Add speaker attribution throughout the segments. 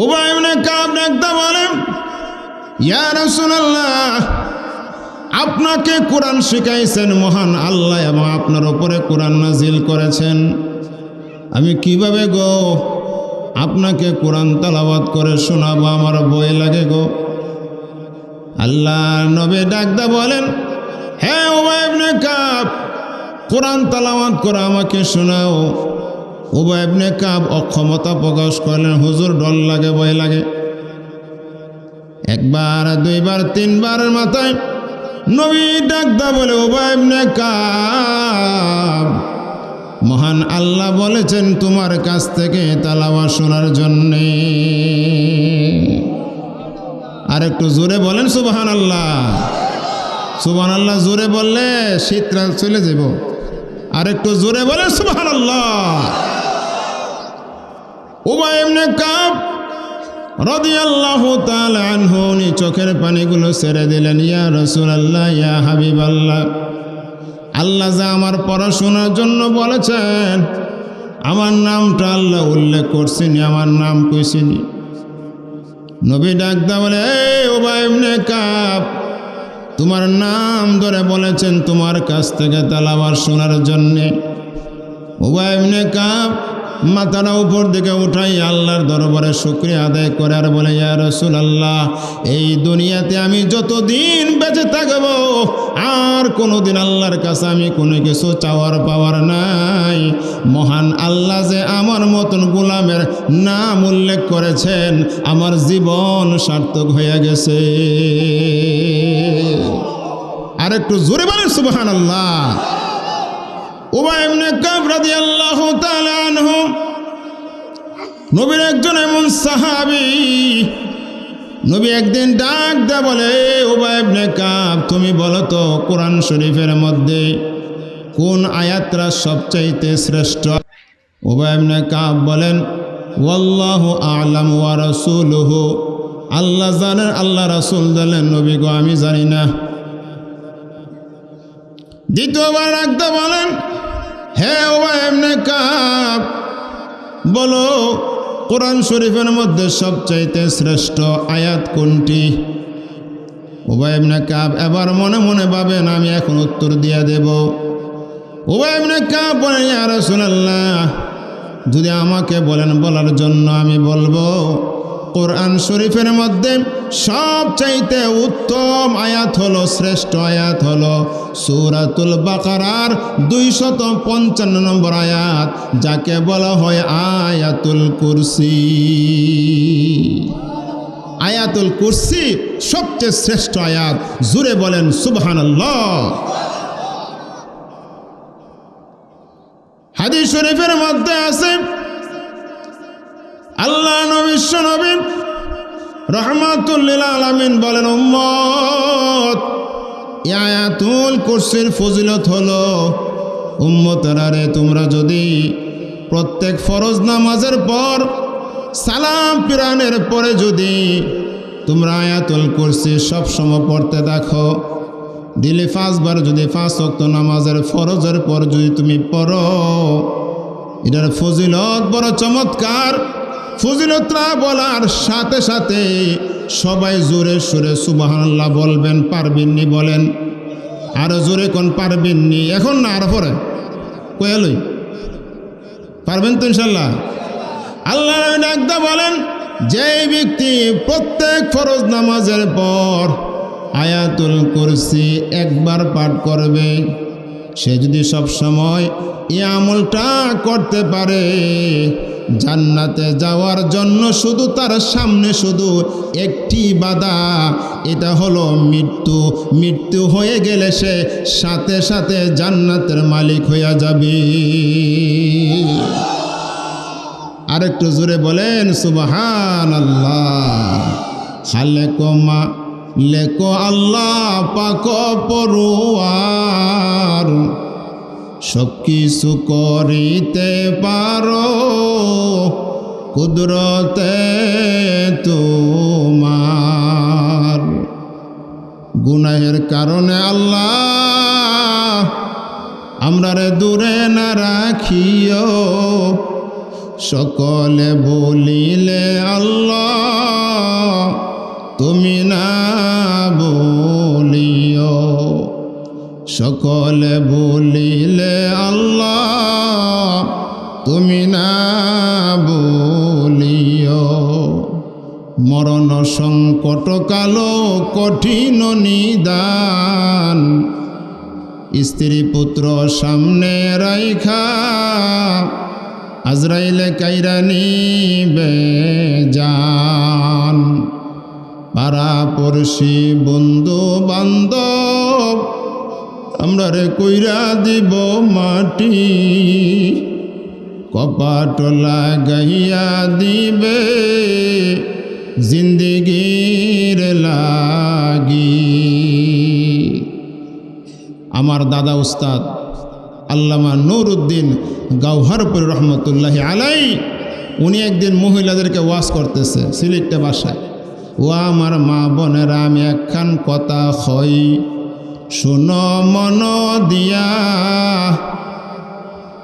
Speaker 1: উবাই ইবনে কাব ডাকতে বলেন, ইয়া রাসূলুল্লাহ, আপনাকে কোরআন শিখাইছেন মহান আল্লাহ এবং আপনার উপরে কোরআন নাজিল করেছেন। আমি কিভাবে গো আপনাকে কোরআন তেলাওয়াত করে শোনাবো, আমার ভয় লাগে গো। আল্লাহ নবী ডাকতে বলেন, হে উবাই ইবনে কাব, কোরআন তেলাওয়াত করে আমাকে শোনাও। উবাই ইবনে কাব অক্ষমতা প্রকাশ করলেন, হুজুর ডর লাগে, ভয় লাগে। একবার, দুইবার, তিনবারের মাথায় নবী ডাকতে বলে, উবাই ইবনে কাব, মহান আল্লাহ বলেছেন তোমার কাছ থেকে তেলাওয়াত শোনার জন্যে। আর একটু জোরে বলেন সুবহানাল্লাহ। সুবহানাল্লাহ জোরে বললে শীতকাল চলে যাব। আর একটু জোরে বলেন সুবহানাল্লাহ। উবাই ইবনে কাব রাদিয়াল্লাহু তাআলা আনহু উনি চোখের পানিগুলো ছেড়ে দিলেন। ইয়া রাসূলুল্লাহ, ইয়া হাবিবাল্লাহ, আল্লাহ যা আমার পড়াশোনার জন্য বলেছেন, আমার নামটা আল্লাহ উল্লেখ করছেন, আমার নাম কইছেনি। নবী ডাকদা বলে, এই উবাই ইবনে কাব, তোমার নাম ধরে বলেছেন তোমার কাছ থেকে তেলাওয়াত শোনার জন্যে। উবাই ইবনে কাব মাথাটা উপর দিকে উঠাই আল্লাহর দরবারে শুকরিয়া আদায় করে আর বলে, ইয়া রাসূলুল্লাহ, এই দুনিয়াতে আমি যতদিন বেঁচে থাকব আর কোনোদিন আল্লাহর কাছে আমি কোনো কিছু চাওয়ার পাওয়ার নাই। মহান আল্লাহ যে আমার মতন গোলামের নাম উল্লেখ করেছেন, আমার জীবন সার্থক হয়ে গেছে। আর একটু জোরে বলেন সুবহানাল্লাহ। উবাই ইবনে কাব রাদিয়াল্লাহু তাআলা আনহু নবীর একজন এমন সাহাবী। নবী একদিন ডাক দেয়া বলে, উবাই ইবনে কাব, তুমি বলো তো কোরআন শরীফের মধ্যে কোন আয়াতটা সবচাইতে শ্রেষ্ঠ? উবাই ইবনে কাব বলেন, ওয়াল্লাহু আ'লাম ওয়া রাসূলুহু, আল্লাহ জানেন, আল্লাহ রাসূল জানেন, নবী গো আমি জানি না। দ্বিতীয়বার ডাকতে বলেন, হে উবাই ইবনে কাব, বলো কোরআন শরীফের মধ্যে সবচাইতে শ্রেষ্ঠ আয়াত কোনটি? উবাই ইবনে কাব এবার মনে মনে ভাবেন, আমি এখন উত্তর দিয়ে দেব। উবাই ইবনে কাব বলেন, ইয়া রাসূলুল্লাহ, যদি আমাকে বলেন বলার জন্য আমি বলবো, কোরআন শরীফের মধ্যে সবচাইতে উত্তম আয়াত হলো, শ্রেষ্ঠ আয়াত হলো সূরাতুল বাকারার 255 নম্বর আয়াত, যাকে বলা হয় আয়াতুল কুরসি। আয়াতুল কুরসি সবচেয়ে শ্রেষ্ঠ আয়াত। জোরে বলেন সুবহানাল্লাহ। হাদিস শরীফের মধ্যে আছে, আল্লাহ বিশ্ব নবী রাহমাতুল লিল আলামিন বলেন, উম্মত, আয়াতুল কুরসির ফজিলত হলো, উম্মতেরা রে, তোমরা যদি প্রত্যেক ফরজ নামাজের পর সালাম ফিরানের পরে যদি তোমরা আয়াতুল কুরসি সবসময় পড়তে দেখো, দিলে 5 বার যদি 5 ওয়াক্ত নামাজের ফরজের পর যদি তুমি পড়ো, এটার ফজিলত বড় চমৎকার। ফজিলতরা বলার সাথে সাথে সবাই জোরে সুরে সুবহানাল্লাহ বলবেন। পারবেননি বলেন, আরো জোরে কোন পারবেননি? এখন না, আর পরে কয়ালই পারবেন তো ইনশাল্লাহ। আল্লাহ একদা বলেন, যে ব্যক্তি প্রত্যেক ফরজ নামাজের পর আয়াতুল কুরসি একবার পাঠ করবে, সে যদি সব সময় এই আমলটা করতে পারে, জান্নাতে যাওয়ার জন্য শুধু তার সামনে শুধু একটি বাধা, এটা হলো মৃত্যু। মৃত্যু হয়ে গেলে সে সাথে সাথে জান্নাতের মালিক হয়ে যাবে। আরেকটু জোরে বলেন সুবহানাল্লাহ। খালেকো মা লেকো আল্লাহ পাক পরোয়ার, সব কিছু করিতে পারো কুদরতে তোমার। গুনাহের কারণে আল্লাহ আমরারে দূরে না রাখিও, সকলে বলিলে আল্লাহ তুমি না বলিও। সকলে বলিলে আল্লাহ তুমি না বলিও। মরণ সংকট কালো কঠিন নিদান, স্ত্রী পুত্র সামনে রাইখা আজরাইলে কাইরা নিবে জান। পাড়া পড়শি বন্ধু বান্ধব আমরা রে কইরা দিব মাটি, কপাট লাগাইয়া দিবে জিন্দিগির লাগি। আমার দাদা উস্তাদ আল্লামা নুরউদ্দিন গাওহারপুর রহমতুল্লাহি আলাই, উনি একদিন মহিলাদেরকে ওয়াজ করতেছে সিলেটে বাসায়। ও আমার মা বোনেরা, আমি একখান কথা হই শুনো মন দিয়া,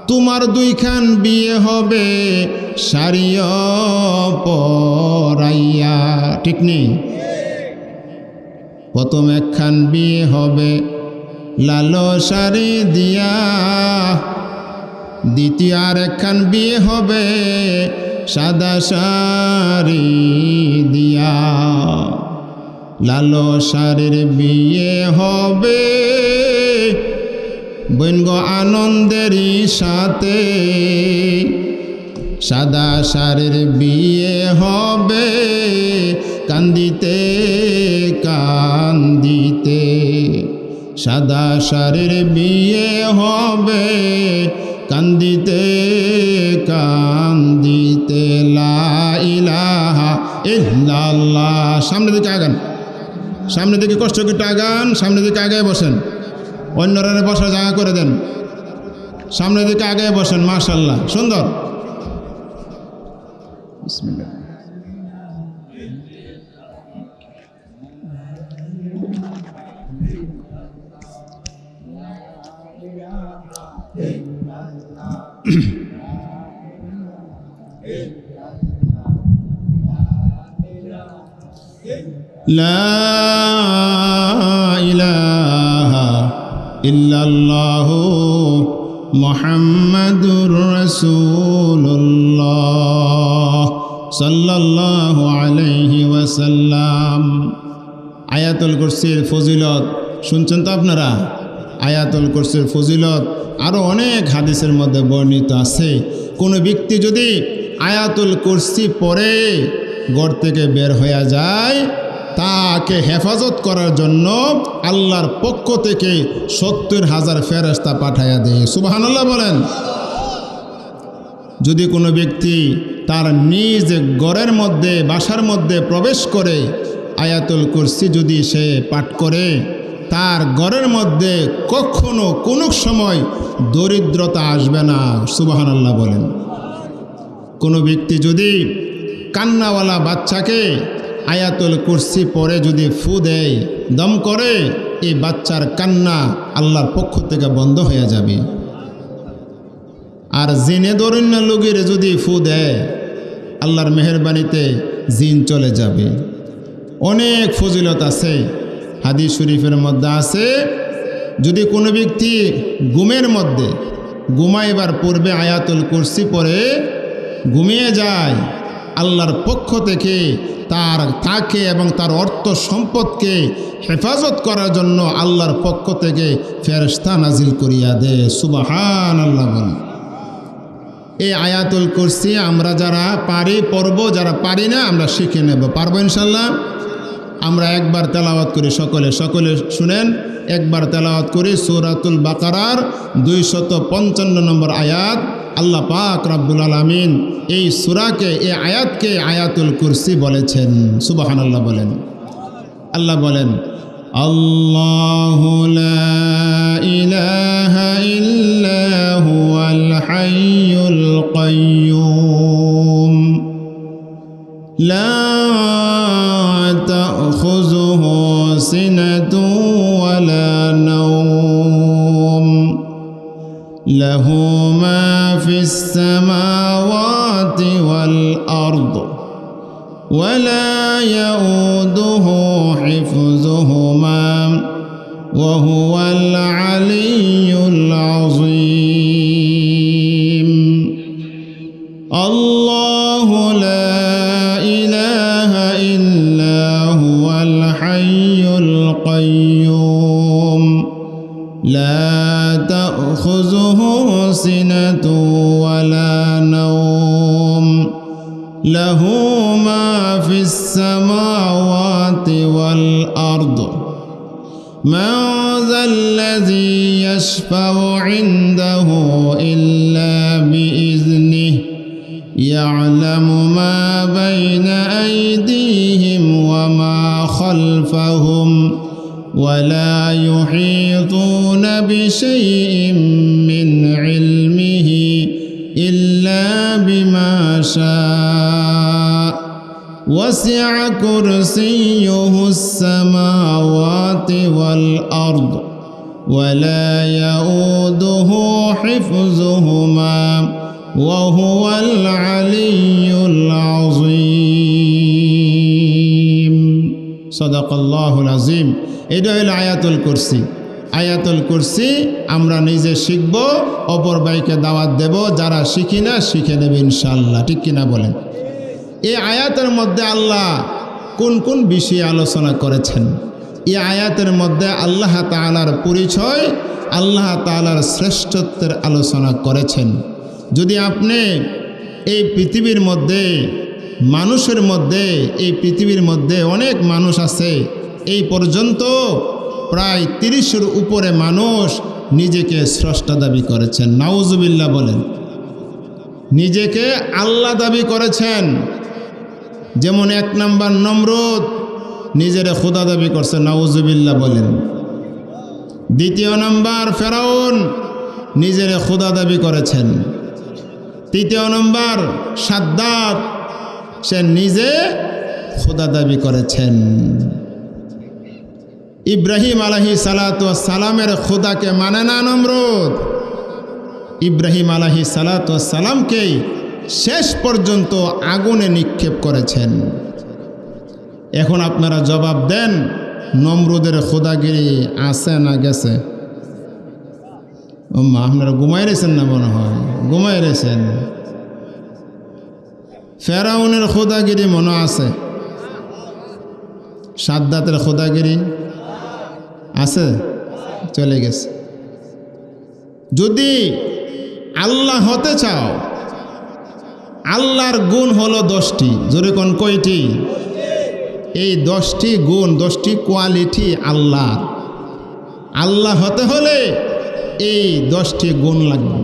Speaker 1: তোমার দুইখান বিয়ে হবে শাড়িও পরাইয়া। ঠিক নেই? প্রথম একখান বিয়ে হবে লাল শাড়ি দিয়া, দ্বিতীয় আর একখান বিয়ে হবে সাদা শাড়ি দিয়া। লাল শাড়ির বিয়ে হবে বৈনগ আনন্দেরই সাথে, সাদা শাড়ির বিয়ে হবে কান্দিতে কান্দিতে। সাদা শাড়ির বিয়ে হবে কান্দিতে কান্দিতে। লা ইলাহা ইল্লাল্লাহ। সামনের দিকে আগান, সামনের দিকে কষ্ট করে আগান, সামনের দিকে আগে বসেন, অন্যরা বসার জায়গা করে দেন। সামনের দিকে আগে বসেন, মাশাআল্লাহ সুন্দর। বিসমিল্লাহ। লা ইলাহা ইল্লাল্লাহু মুহাম্মাদুর রাসূলুল্লাহ সাল্লাল্লাহু আলাইহি ওয়াসাল্লাম। আয়াতুল কুরসির ফজিলত শুনছেন তো আপনারা? আয়াতুল কুরসির ফজিলত আরও অনেক হাদিসের মধ্যে বর্ণিত আছে। কোনো ব্যক্তি যদি আয়াতুল কুরসি পড়ে ঘর থেকে বের হয়ে যায়, তাকে হেফাজত করার জন্য আল্লাহর পক্ষ থেকে ৭০,০০০ ফেরেশতা পাঠাইয়া দেয়। সুবহানাল্লাহ বলেন। যদি কোনো ব্যক্তি তার নিজ ঘরের মধ্যে বাসার মধ্যে প্রবেশ করে আয়াতুল কুরসি যদি সে পাঠ করে, তার ঘরের মধ্যে কখনো কোনো সময় দরিদ্রতা আসবে না। সুবহানাল্লাহ বলেন। কোনো ব্যক্তি যদি কান্নাওয়ালা বাচ্চাকে আয়াতুল কুরসি পরে যদি ফু দেয়, দম করে, এই বাচ্চার কান্না আল্লাহর পক্ষ থেকে বন্ধ হয়ে যাবে। আর জিনে দরুন্য লোকের যদি ফু দেয়, আল্লাহর মেহেরবানিতে জিন চলে যাবে। অনেক ফজিলত আছে। হাদিস শরীফের মধ্যে আছে, যদি কোনো ব্যক্তি ঘুমের মধ্যে ঘুমাইবার পূর্বে আয়াতুল কুরসি পরে ঘুমিয়ে যায়, আল্লাহর পক্ষ থেকে তাকে এবং তার অর্থ সম্পদকে হেফাজত করার জন্য আল্লাহর পক্ষ থেকে ফেরেশতা নাজিল করিয়া দে। সুবহানাল্লাহ বলেন। এই আয়াতুল কুরসি আমরা যারা পারি পড়ব, যারা পারি না আমরা শিখে নেব। পারবো ইনশাল্লাহ। আমরা একবার তেলাওয়াত করি, সকলে সকলে শুনেন। একবার তেলাওয়াত করি সূরাতুল বাকারার 255 নম্বর আয়াত। আল্লাহ পাক রব্বুল আলামিন এই সূরাকে, এই আয়াতকে আয়াতুল কুরসি বলেছেন। সুবহানাল্লাহ বলেন। আল্লাহ বলেন, আল্লাহু লা ইলাহা ইল্লা হুয়াল হাইয়ুল কাইয়্যুম লা তাখুযুহু সিনাতুন ওয়ালা নাওম লাহু মা ফিস সামাওয়াতি ওয়াল আরদ ولا يؤوده حفظهما وهو العلي العظيم الله لا إله إلا هو الحي القيوم لا تأخذه سنة ولا نوم له ما في السماوات والأرض من ذا الذي يشفع عنده إلا بإذنه يعلم ما بين أيديهم وما خلفهم ولا يحيطون بشيء من علمه إلا بما شاء وسع كرسيه السماوات والأرض ولا يؤوده حفظهما وهو العلي العظيم صدق الله العظيم এটা হলো আয়াতুল কুরসি আয়াতুল কুরসি আমরা নিজে শিখব অপর ভাইকে দাওয়াত দেব যারা শিখি না শিখে নেবে ইনশাআল্লাহ ঠিক কিনা বলেন এই আয়াতের মধ্যে আল্লাহ কোন কোন বিষয়ে আলোচনা করেছেন এই আয়াতের মধ্যে আল্লাহ তাআলার পরিচয় আল্লাহ তাআলার শ্রেষ্ঠত্বের আলোচনা করেছেন যদি আপনি এই পৃথিবীর মধ্যে মানুষের মধ্যে এই পৃথিবীর মধ্যে অনেক মানুষ আছে এই পর্যন্ত প্রায় 30-এর উপরে মানুষ নিজেকে স্রষ্টা দাবি করেছেন নাউজুবিল্লাহ বলেন নিজেকে আল্লাহ দাবি করেছেন যেমন 1 নম্বর নমরুদ নিজের খোদা দাবি করছে নাউজুবিল্লাহ বলেন দ্বিতীয় নম্বর ফেরাউন নিজের খোদা দাবি করেছেন তৃতীয় নম্বর সাদ্দাত সে নিজে খোদা দাবি করেছেন ইব্রাহিম আলাইহিস সালাতু ওয়াস সালামের খোদাকে মানে না নমরুদ ইব্রাহিম আলাইহিস সালাতু ওয়াস সালামকে শেষ পর্যন্ত আগুনে নিক্ষেপ করেছেন এখন আপনারা জবাব দেন নমরুদের খোদাগিরি আছে না গেছে ও মা আপনারা ঘুমাই রেছেন না মনে হয় ঘুমাই রেছেন ফেরাউনের খোদাগিরি মনে আছে সাদ্দাতের খোদাগিরি আছে চলে গেছে যদি আল্লাহ হতে চাও আল্লাহর গুণ হলো 10টি জোরে কোন কয়টি এই 10টি গুণ 10টি কোয়ালিটি আল্লাহ আল্লাহ হতে হলে এই 10টি গুণ লাগবে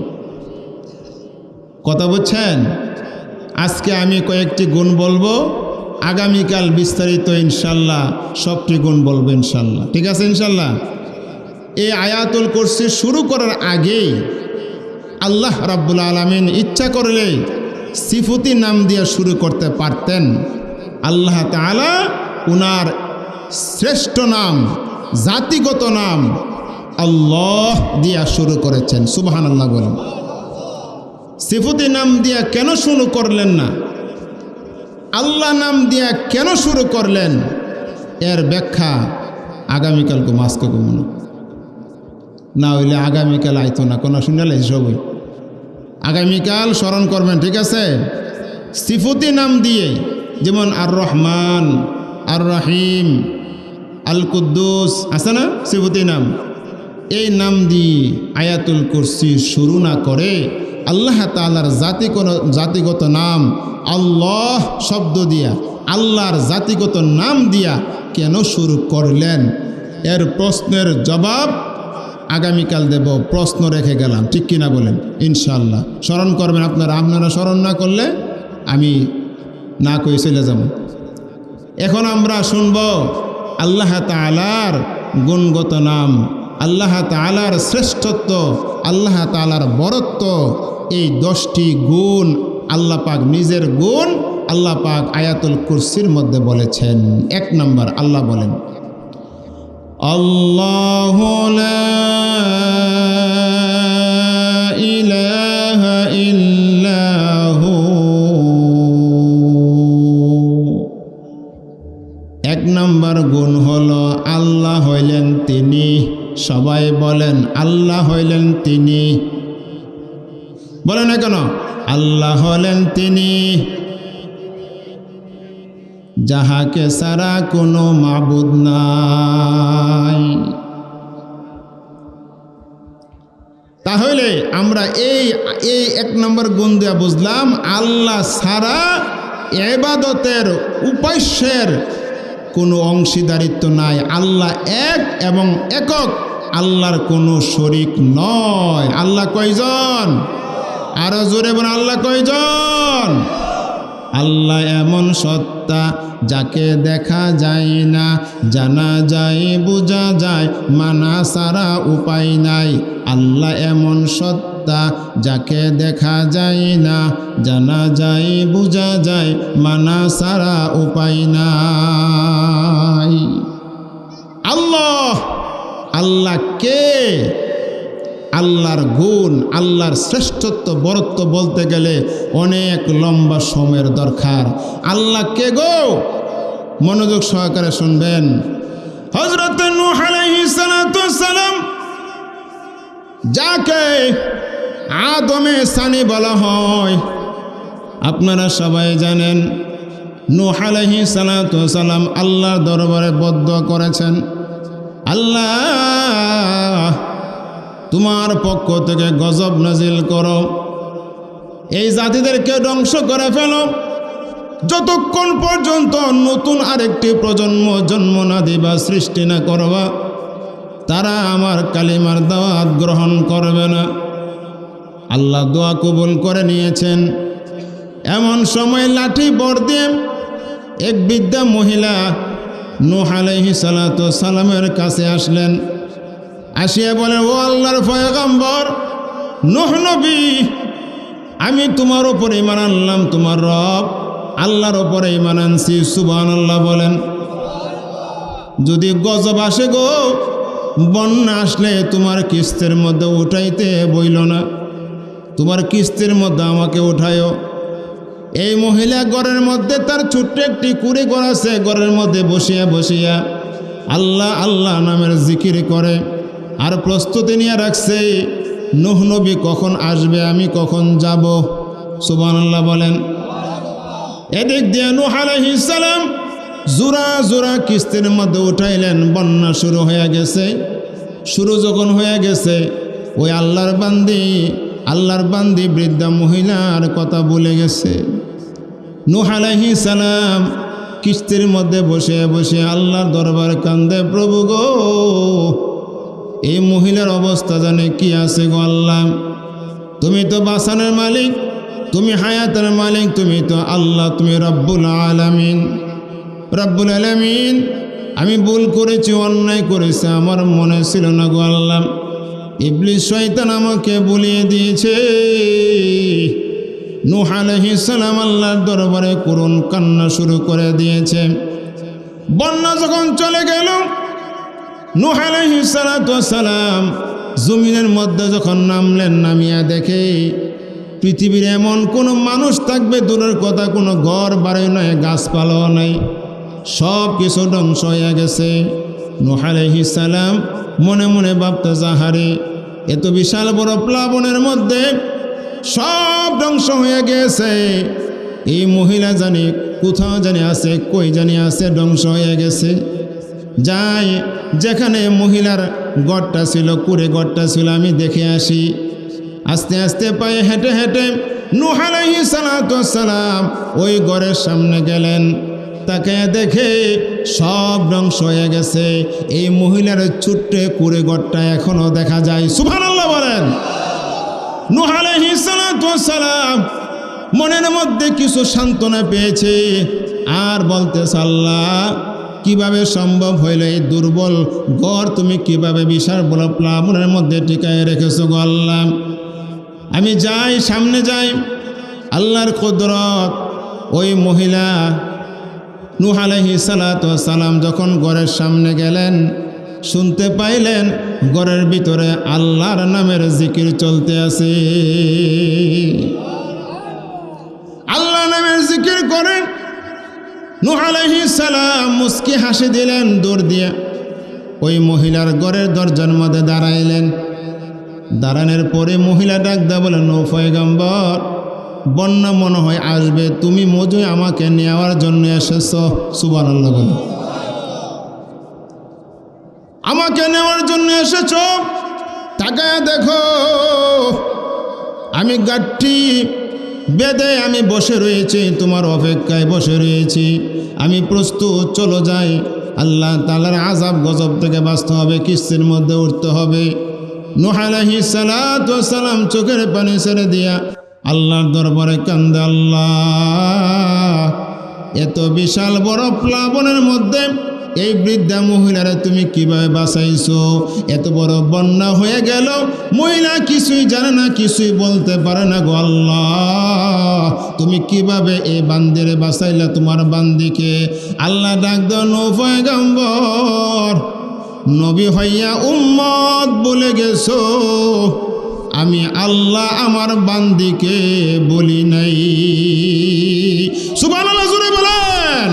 Speaker 1: কথা বুঝছেন আজকে আমি কয়েকটি গুণ বলবো আগামীকাল বিস্তারিত ইনশাল্লাহ সবটি গুণ বলবো ইনশাল্লাহ ঠিক আছে ইনশাল্লাহ এই আয়াতুল কুরসি শুরু করার আগেই আল্লাহ রাব্বুল আলামিন ইচ্ছা করলে সিফতি নাম দিয়ে শুরু করতে পারতেন আল্লাহ তাআলা উনার শ্রেষ্ঠ নাম জাতিগত নাম আল্লাহ দিয়া শুরু করেছেন সুবহানাল্লাহ বলেন সিফতি নাম দিয়া কেন শুরু করলেন না আল্লাহ নাম দিয়া কেন শুরু করলেন এর ব্যাখ্যা আগামীকালকে মাসকে ঘুমানো না হইলে আগামীকাল আইতো না কোনো শুনলে সবই আগামীকাল স্মরণ করবেন ঠিক আছে সিফতি নাম দিয়ে যেমন আর রহমান আর রহিম আল কুদ্দুস আছে না সিফতি নাম এই নাম দিয়ে আয়াতুল কুরসি শুরু না করে আল্লাহ তাআলার জাতিগত নাম আল্লাহ শব্দ দিয়া আল্লাহর জাতিগত নাম দিয়া কেন শুরু করলেন এর প্রশ্নের জবাব আগামীকাল দেব প্রশ্ন রেখে গেলাম ঠিক কিনা বলেন ইনশাআল্লাহ স্মরণ করবেন আপনারা স্মরণ না করলে আমি না কই চলে যাব এখন আমরা শুনব আল্লাহ তাআলার গুণগত নাম আল্লাহ তাআলার শ্রেষ্ঠত্ব আল্লাহ তাআলার বরত্ব এই 10টি গুণ আল্লাহ পাক নিজের গুণ আল্লাহ পাক আয়াতুল কুরসির মধ্যে বলেছেন 1 নম্বর আল্লাহ বলেন আল্লাহু লা ইলাহা ইল্লা হু এক নম্বর গুণ হলো আল্লাহ হইলেন তিনি। সবাই বলেন আল্লাহ হইলেন তিনি। বলেন না কেন? আল্লাহ হলেন তিনি, যাহাকে ছাড়া কোনো মাবুদ নাই। তাহলে আমরা এই এক নম্বর গুণ দিয়ে বুঝলাম আল্লাহ ছাড়া ইবাদতের উপাস্যের কোনো অংশীদারিত্ব নাই। আল্লাহ এক এবং একক, আল্লাহর কোনো শরীক নয়। আল্লাহ কয়জন? আরো জোরে বলেন আল্লাহ কয়জন? আল্লাহ এমন সত্তা যাকে দেখা যায় না, জানা যায় বোঝা যায়, মানা ছাড়া উপায় নাই। আল্লাহ এমন সত্তা যাকে দেখা যায় না, জানা যায় বোঝা যায়, মানা ছাড়া উপায় নাই। আল্লাহ কে? আল্লাহর গুণ, আল্লাহর শ্রেষ্ঠত্ব, বরত্ব বলতে গেলে অনেক লম্বা সময়ের দরকার। আল্লাহ কে গো? মনোযোগ সহকারে শুনবেন। হযরত নূহ আলাইহিস সালাতু সালাম, যাকে আদমে সানি বলা হয়, আপনারা সবাই জানেন নূহ আলাইহিস সালাতু সালাম আল্লাহর দরবারে বদদুয়া করেছেন, আল্লাহ তোমার পক্ষ থেকে গজব নাজিল করো, এই জাতিদেরকে ধ্বংস করে ফেলো, যতক্ষণ পর্যন্ত নতুন আরেকটি প্রজন্ম জন্ম না দিবা, সৃষ্টি না করবা, তারা আমার কালিমার দাওয়াত গ্রহণ করবে না। আল্লাহ দোয়া কবুল করে নিয়েছেন। এমন সময় লাঠি বর দিয়ে এক বৃদ্ধা মহিলা নূহ আলাইহিস সালাতু সালামের কাছে আসলেন। আসিয়া বলেন, ও আল্লাহর পয়গম্বর নূহ নবী, আমি তোমার উপরে ঈমান আনলাম, তোমার রব আল্লাহর উপরে ঈমান আনছি। সুবহানাল্লাহ বলেন। যদি গজব আসে গো, বন্যা আসলে তোমার কিস্তির মধ্যে উঠাইতে বইল না, তোমার কিস্তির মধ্যে আমাকে উঠায়ও। এই মহিলা ঘরের মধ্যে তার ছোট্ট একটি কুড়ি ঘর আছে, ঘরের মধ্যে বসিয়া বসিয়া আল্লাহ আল্লাহ নামের জিকির করে, আর প্রস্তুতি নিয়ে রাখছে নূহ নবী কখন আসবে, আমি কখন যাব। সুবহানাল্লাহ বলেন। এদিক দিয়ে নূহ আলাইহিস সালাম জোড়া জোড়া কিস্তির মধ্যে উঠাইলেন। বন্যা শুরু হয়ে গেছে। শুরু যখন হয়ে গেছে, ওই আল্লাহর বান্দি বৃদ্ধা মহিলার কথা ভুলে গেছে। নূহ আলাইহিস সালাম কিস্তির মধ্যে বসে বসে আল্লাহর দরবার কান্দে, প্রভু গো, এই মহিলার অবস্থা জানে কি আছে গো আল্লাহ, তুমি তো বাঁচানোর মালিক, তুমি হায়াতের মালিক, তুমি তো আল্লাহ, তুমি রব্বুল আলামিন। রব্বুল আলামিন, আমি ভুল করেছি, অন্যায় করেছি, আমার মনে ছিল না গো আল্লাহ, ইবলিস শয়তান আমাকে ভুলিয়ে দিয়েছে। নূহ আলাইহিস সালাম আল্লাহর দরবারে করুণ কান্না শুরু করে দিয়েছে। বন্যা যখন চলে গেল, নূহ আলাইহিস সালাম জমিনের মধ্যে যখন নামলেন, নামিয়া দেখে পৃথিবীর এমন কোনো মানুষ থাকবে দূরের কথা, কোনো ঘর বাড়ি নয়, গাছপালাও নাই, সব কিছু ধ্বংস হয়ে গেছে। নূহ আলাইহিস সালাম মনে মনে ভাবতে, যাহারে এত বিশাল বড় প্লাবনের মধ্যে সব ধ্বংস হয়ে গেছে, এই মহিলা জানি কোথাও জানি আছে, কই জানি আছে, ধ্বংস হয়ে গেছে। যাই, যেখানে মহিলার ঘরটা ছিল, কুড়ে ঘরটা ছিল, আমি দেখে আসি। আস্তে আস্তে পায়ে হেঁটে হেঁটে নূহ আলাইহিস সালাম ওই ঘরের সামনে গেলেন। তাকে দেখে সব ধ্বংস হয়ে গেছে। এই মহিলার ছোট্ট কুড়ে ঘরটা এখনো দেখা যায়। সুবহানাল্লাহ বলেন। নূহ আলাইহিস সালাম মনের মধ্যে কিছু সান্ত্বনা পেয়েছে, আর বলতেছে, আল্লাহ কিভাবে সম্ভব হইল এই দুর্বল ঘর তুমি কিভাবে বিশাল বড় প্লাবনের মধ্যে টিকায় রেখেছো গো আল্লাহ। আমি যাই, সামনে যাই, আল্লাহর কুদরত। ওই মহিলা নূহ আলাইহিস সালাম যখন ঘরের সামনে গেলেন, শুনতে পাইলেন ঘরের ভিতরে আল্লাহর নামের জিকির চলতে আছে। আল্লাহ নামের জিকির করেন। নূহ আলাইহিস সালাম মুস্কি হাসি দিলেন, দৌড় দিয়ে ওই মহিলার ঘরের দরজার মধ্যে দাঁড়াইলেন। দাঁড়ানোর পরে মহিলা ডাক দেয়া বলেন, নূহ পয়গম্বর, বন্যা মনে হয় আসবে, তুমি মজু আমাকে নেওয়ার জন্য এসেছ। সুবহানাল্লাহ বলেন, আমাকে নেওয়ার জন্য এসেছ। তাকায় দেখো, আমি গাঠটি বেঁধে আমি বসে রয়েছি, তোমার অপেক্ষায় বসে রয়েছি। আমি প্রস্তুত, চলো যাই। আল্লাহ তাআলার আযাব গজব থেকে বাঁচতে হবে, কিস্তির মধ্যে উঠতে হবে। নূহ আলাইহিস সালাতু ওয়াস সালাম চোখের পানি ছেড়ে দিয়া আল্লাহর দরবারে কান্দে, আল্লাহ, এত বিশাল বড় প্লাবনের মধ্যে এই বৃদ্ধা মহিলারা তুমি কিভাবে বাঁচাইছো? এত বড় বন্যা হয়ে গেল, মহিলা কিছুই জানে না, কিছুই বলতে পারে না। গো আল্লাহ, তুমি কিভাবে এই বান্দিরে বাঁচাইলা, তোমার বান্দিকে? আল্লাহ ডাক দাও, নূহ পয়গম্বর, নবী হইয়া উম্মত বলে গেছো, আমি আল্লাহ আমার বান্দিকে বলি নাই। সুবহানাল্লাহ জোরে বলেন,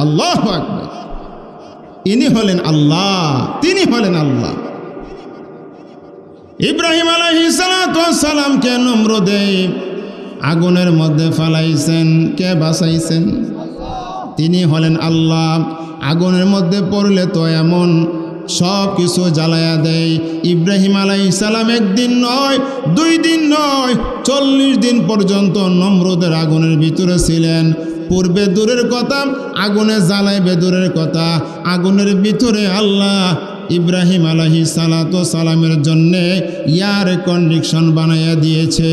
Speaker 1: আল্লাহু আকবার। ইনি হলেন আল্লাহ, তিনি হলেন আল্লাহ। ইব্রাহিম আলাইহিস সালাতু ওয়াস সালামকে নমরুদে আগুনের মধ্যে ফালাইছেন, কে বাঁচাইছেন? তিনি হলেন আল্লাহ। আগুনের মধ্যে পড়লে তো এমন সব কিছু জ্বালায়া দেয়। ইব্রাহিম আলাইহিস সালাম একদিন নয়, 2 দিন নয়, 40 দিন পর্যন্ত নমরুদের আগুনের ভিতরে ছিলেন। পূর্বে দূরের কথা, আগুনে জ্বালাইবে দূরের কথা, আগুনের ভিতরে আল্লাহ ইব্রাহিম আলাইহিস সালাতু ওয়াস সালামের জন্যে এয়ার কন্ডিশন বানাইয়া দিয়েছে।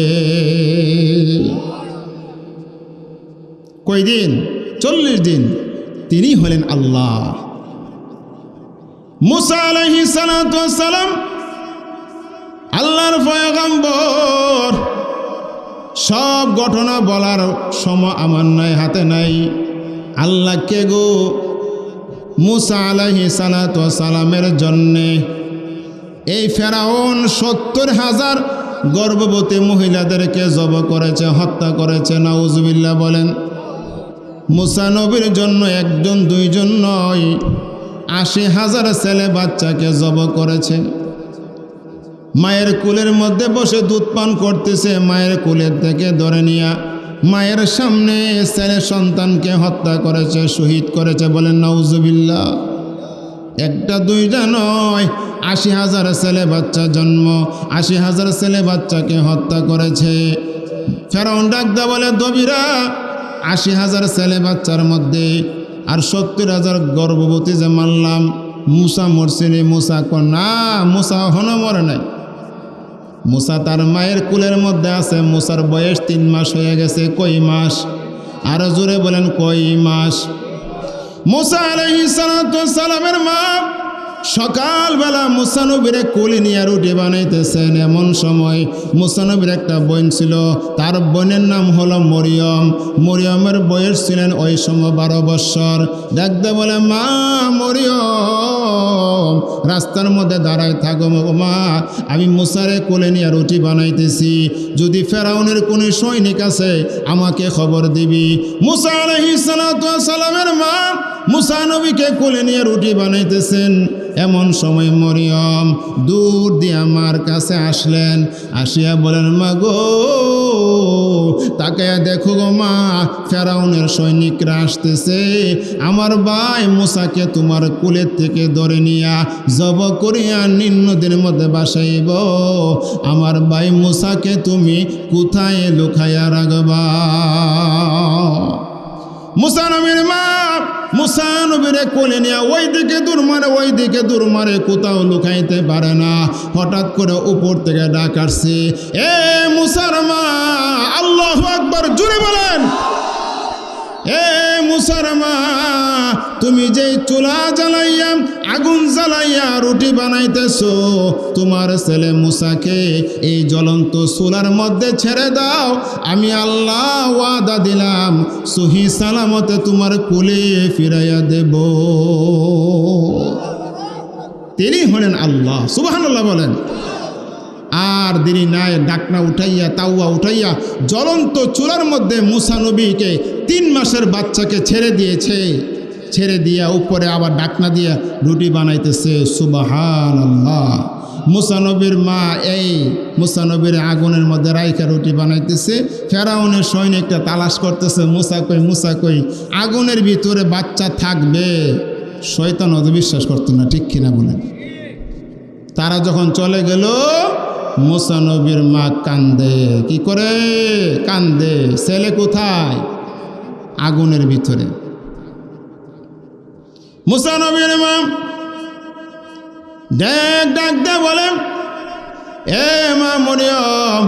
Speaker 1: কয় দিন? 40 দিন। তিনি হলেন আল্লাহ। মুসা আলাইহিস সালাতু ওয়াস সালাম আল্লাহর পয়গম্বর, সব ঘটনা বলার সময় আমার নাই, হাতে নাই। আল্লাহ কে গো মুসা আলাইহিস সালাতু ওয়াস সালামের জন্যে এই ফেরাউন 70,000 গর্ভবতী মহিলাদেরকে জব করেছে, হত্যা করেছে। নাউজুবিল্লাহ বলেন। মুসা নবীর জন্য 1 2 জন নয়, 80,000 ছেলে বাচ্চাকে জব করেছে। মায়ের কুলের মধ্যে বসে দুধ পান করতেছে, মায়ের কুলের থেকে ধরে নিয়া মায়ের সামনে ছেলে সন্তানকে হত্যা করেছে, শহীদ করেছে। বলেন নাউজুবিল্লাহ। 1টা 2টা নয়, 80,000 ছেলে বাচ্চা জন্ম, 80,000 ছেলে বাচ্চাকে হত্যা করেছে। ফেরাউন ডাক দা বলে, দবিরা, 80,000 ছেলে বাচ্চার মধ্যে আর 70,000 গর্ভবতী যে মারলাম, মুসা মরছে রে? মুসা কর না, মুসা হনো মরে নাই। মুসা তার মায়ের কুলের মধ্যে আছে। মুসার বয়স 3 মাস হয়ে গেছে। কই মাস? আরো জোরে বলেন, কই মাস? মুসা আলাইহিস সালাতু ওয়াস সালামের মা সকালবেলা মুসা নবীরে কোলে নিয়ে রুটি বানাইতেছেন। এমন সময় মুসা নবীর একটা বোন ছিল, তার বোনের নাম হলো মরিয়ম। মরিয়মের বয়স ছিলেন ওই সময় 12 বৎসর। ডাকতে বলে, মা মরিয়ম, রাস্তার মধ্যে দাঁড়ায় থাকো মা, আমি মুসারে কোলে নিয়ে রুটি বানাইতেছি, যদি ফেরাউনের কোনো সৈনিক আছে আমাকে খবর দিবি। মুসা আলাইহিস সালাতু ওয়াস সালামের মা মুসা নবীকে কোলে নিয়ে রুটি বানাইতেছেন। এমন সময় মরিয়ম দূর দিয়ে মার কাছে আসলেন। আসিয়া বলেন, মা গো, তাকায়া দেখো গো মা, ফেরাউনের সৈনিকরা আসতেছে, আমার ভাই মুসাকে তোমার কুলের থেকে ধরে নিয়া জব করিয়া নিম্নদের মধ্যে বাসাইব। আমার ভাই মুসাকে তুমি কোথায় লুকাইয়া রাখবা? মুসা নবীর মা মুসা নবীরে কোলে নিয়ে ওইদিকে দূর মারে, কোথাও লুকাইতে পারে না। হঠাৎ করে উপর থেকে ডাক আসছে, এ মুসার মা, আল্লাহু আকবার, জোরে বলেন। এ মুসার মা, তুমি যে চুলা জ্বালাইয়া আগুন জ্বালাইয়া রুটি বানাইতেছো, তোমার ছেলে মুসাকে এই জ্বলন্ত চুলার মধ্যে ছেড়ে দাও, আমি আল্লাহ ওয়াদা দিলাম সহি সালামতে তোমার কোলে ফিরাইয়া দেব। তিনি হলেন আল্লাহ। সুবহানাল্লাহ বলেন। আর দেরি নাই, ডাকনা উঠাইয়া তাওয়া উঠাইয়া জ্বলন্ত চুলার মধ্যে মুসা নবীকে 3 মাসের বাচ্চাকে ছেড়ে দিয়েছে। ছেড়ে দিয়া উপরে আবার ডাকনা দিয়া রুটি বানাইতেছে। সুবহানাল্লাহ। মুসা নবীর মা এই মুসা নবীর আগুনের মধ্যে রাইখা রুটি বানাইতেছে। ফেরাউনের সৈনিকটা তালাশ করতেছে, মুসা কই মুসা কই। আগুনের ভিতরে বাচ্চা থাকবে, শয়তান অত বিশ্বাস করতো না, ঠিক কিনা বলেন? তারা যখন চলে গেল, মুসা নবীর মা কান্দে। কি করে কান্দে? ছেলে কোথায়? আগুনের ভিতরে। মুসা নবীর মা ডাক দে বলে, এ মা মরিয়ম,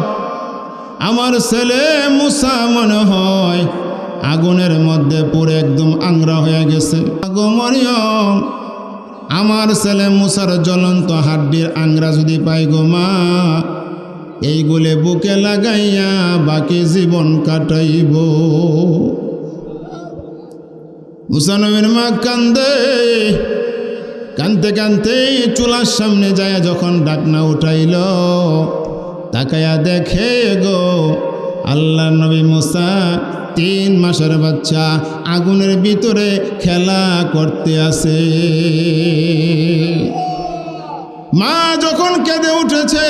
Speaker 1: আমার ছেলে মুসা মনে হয় আগুনের মধ্যে পুরো একদম আংরা হয়ে গেছে। গো মরিয়ম, আমার ছেলে মুসার জ্বলন্ত হাড্ডির আংরা যদি পাই গো মা, এইগুলো বুকে লাগাইয়া বাকি জীবন কাটাইব। মুসা নবীর মা কান্দে। কানতে কানতে চুলার সামনে যায় যখন ডাকনা উঠাইল, তাকায়া দেখে গো আল্লাহ নবী মুসা 3 মাসের বাচ্চা আগুনের ভিতরে খেলা করতে আছে। মা যখন কেঁদে উঠেছে,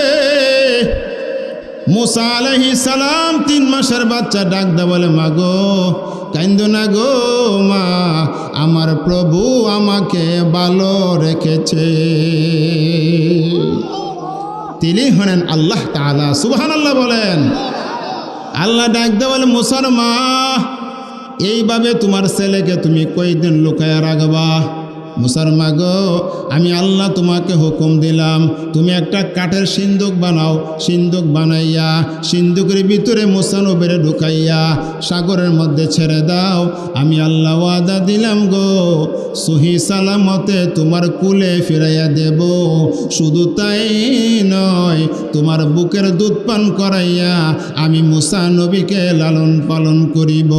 Speaker 1: মুসা আলাইহিস সালাম 3 মাসের বাচ্চা ডাক দে বলে, মা গো কান্দো না গো মা, আমার প্রভু আমাকে ভালো রেখেছে। তিনি হলেন আল্লাহ তাআলা। সুবহানাল্লাহ বলেন। আল্লাহ ডাক দে বলে, মুসার মা, এইভাবে তোমার ছেলেকে তুমি কয়দিন লুকায়া রাখবা? মুসার মা গো, আমি আল্লাহ তোমাকে হুকুম দিলাম, তুমি একটা কাঠের সিন্দুক বানাও। সিন্দুক বানাইয়া সিন্দুকের ভিতরে মুসা নবীরে ঢুকাইয়া সাগরের মধ্যে ছেড়ে দাও। আমি আল্লাহ ওয়াদা দিলাম গো, সহি সালামতে তোমার কুলে ফিরাইয়া দেব। শুধু তাই নয়, তোমার বুকের দুধ পান করাইয়া আমি মুসা নবীকে লালন পালন করিব।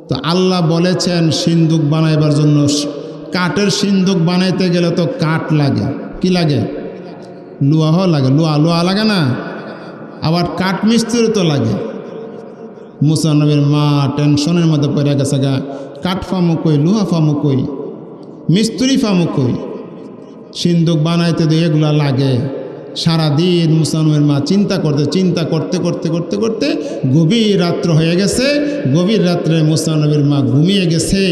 Speaker 1: তো আল্লাহ বলেছেন সিন্দুক বানাইবার জন্য, কাঠের সিন্দুক বানাইতে গেলে তো কাঠ লাগে। কি লাগে? লোহা লাগে। লোহা লাগে না? আবার কাঠ মিস্ত্রি তো লাগে। মুসা নবীর মা টেনশনের মধ্যে পড়ে গেছে গা, কাঠ ফামু কই, লোহা ফামু কই, মিস্ত্রি ফামু কই, সিন্দুক বানাইতে তো এগুলা লাগে। সারাদিন মুসা নবীর মা চিন্তা করতে করতে গভীর রাত্র হয়ে গেছে। গভীর রাত্রে মুসা নবীর মা ঘুমিয়ে গেছে।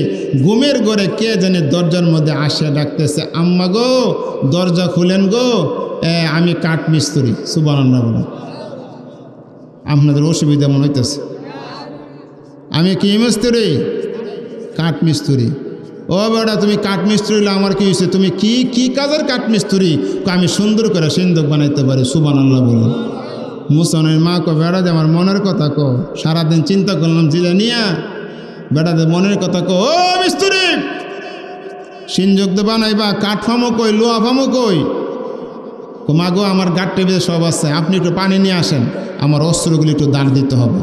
Speaker 1: ঘুমের ঘরে কে জানে দরজার মধ্যে আসে ডাকতেছে, আম্মা গো দরজা খুলেন গো, আমি কাঠ মিস্ত্রি। সুবহানাল্লাহ বলেন। আপনাদের অসুবিধা মনে হইতেছে? আমি কি মিস্ত্রি? কাঠ মিস্ত্রি। ও বেটা, তুমি কাঠ মিস্ত্রি হলে আমার কি হয়েছে? তুমি কি কাজের কাঠ মিস্ত্রি? আমি সুন্দর করে সিন্দুক বানাইতে পারি। সুবহানাল্লাহ বলো। মুসনের মা কো, বেড়া দে আমার মনের কথা কো, সারাদিন চিন্তা করলাম জিলা নিয়া, বেড়া দে মনের কথা কো। ও মিস্ত্রি, সিন্দুক তো বানাইবা, কাঠ ফামো কই, লোহা ফামো কই? মা গো, আমার গাঠ টেবিলে সব আছে, আপনি একটু পানি নিয়ে আসেন, আমার অস্ত্রগুলি একটু দাঁড় দিতে হবে।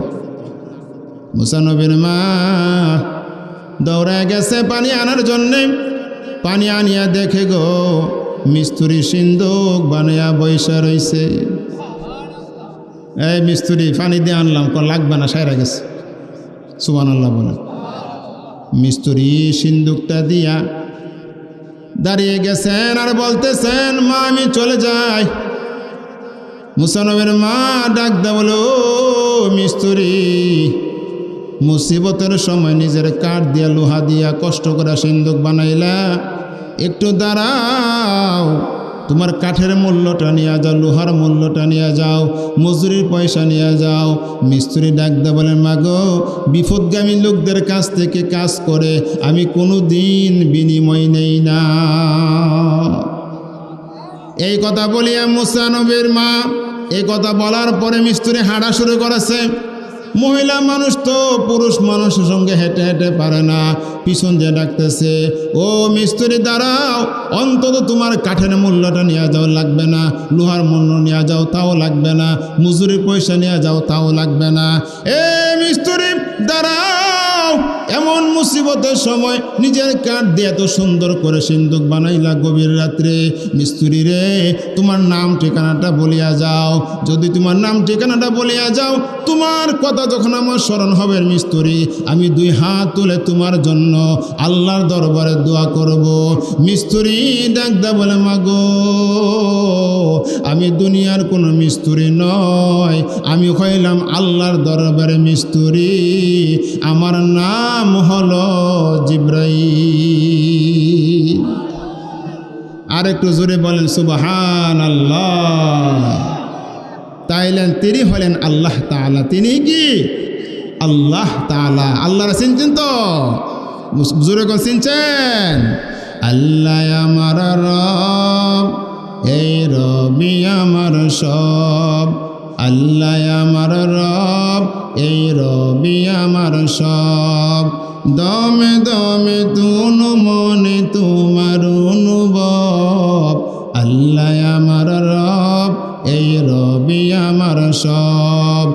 Speaker 1: মুসা নবীর মা দৌড়ায় গেছে পানি আনার জন্যে। পানি আনিয়া দেখে গো মিস্ত্রি সিন্দুক বানিয়া বৈশা রইছে। এই মিস্ত্রি, পানি দিয়ে আনলাম, লাগবে না, সাইরা গেছে। সুবহানাল্লাহ বলে। মিস্ত্রি সিন্দুকটা দিয়া দাঁড়িয়ে গেছেন আর বলতেছেন, মা আমি চলে যাই। মুসা নবীর মা ডাক দে বলে, ও মিস্ত্রি, মুসিবতের সময় নিজের কাঠ দিয়া লোহা দিয়া কষ্ট করে সিন্দুক বানাইলা, একটু দাঁড়াও, তোমার কাঠের মূল্যটা নিয়ে যাও, লোহার মূল্যটা নিয়ে যাও, মজুরির পয়সা নিয়ে যাও। মিস্ত্রি ডাক দে বলেন, মা গো, বিপদগামী লোকদের কাছ থেকে কাজ করে আমি কোনো দিন বিনিময় নেই না। এই কথা বলিয়া মুসা নবীর মা এই কথা বলার পরে মিস্ত্রি হাঁটা শুরু করেছে। মহিলা মানুষ তো পুরুষ মানুষের সঙ্গে হেঁটে হেঁটে পারে না, পিছন দিয়ে ডাকতেছে, ও মিস্ত্রি দাঁড়াও, অন্তত তোমার কাঠের মূল্যটা নিয়ে যাও, লাগবে না, লোহার মূল্য নিয়ে যাও, তাও লাগবে না, মজুরির পয়সা নিয়ে যাও, তাও লাগবে না। এ মিস্ত্রি দাঁড়াও, এমন এমন মুসিবতের সময় নিজের কাঠ দিয়ে এত সুন্দর করে সিন্দুক বানাইলা গভীর রাত্রে। মিস্ত্রি রে, তোমার নাম ঠিকানাটা বলিয়া যাও। যদি তোমার নাম ঠিকানাটা বলিয়া যাও, তোমার কথা যখন আমার স্মরণ হবে মিস্ত্রি, আমি 2 হাত তুলে তোমার জন্য আল্লাহর দরবারে দোয়া করব। মিস্ত্রি ডাকদা বলে, মাগো আমি দুনিয়ার কোনো মিস্ত্রি নয়, আমি হইলাম আল্লাহর দরবারে মিস্ত্রি, আমার নাম হলো জিবরাইল। আর একটু জোরে বলেন সুবহানাল্লাহ। তাইলেন তিনি হলেন আল্লাহ তাআলা। তিনি কি? আল্লাহ তাআলা। আল্লাহর চিনছেন তো? জোরে করে চিনছেন? আল্লাহ আমার রব, এই রবি আমার সব। আল্লাহ আমার রব, এই রবি আমার সব। দমে দমে তুনু মনে তোমার অনুভব। আল্লাহ আমার রব, এই রবি আমার সব।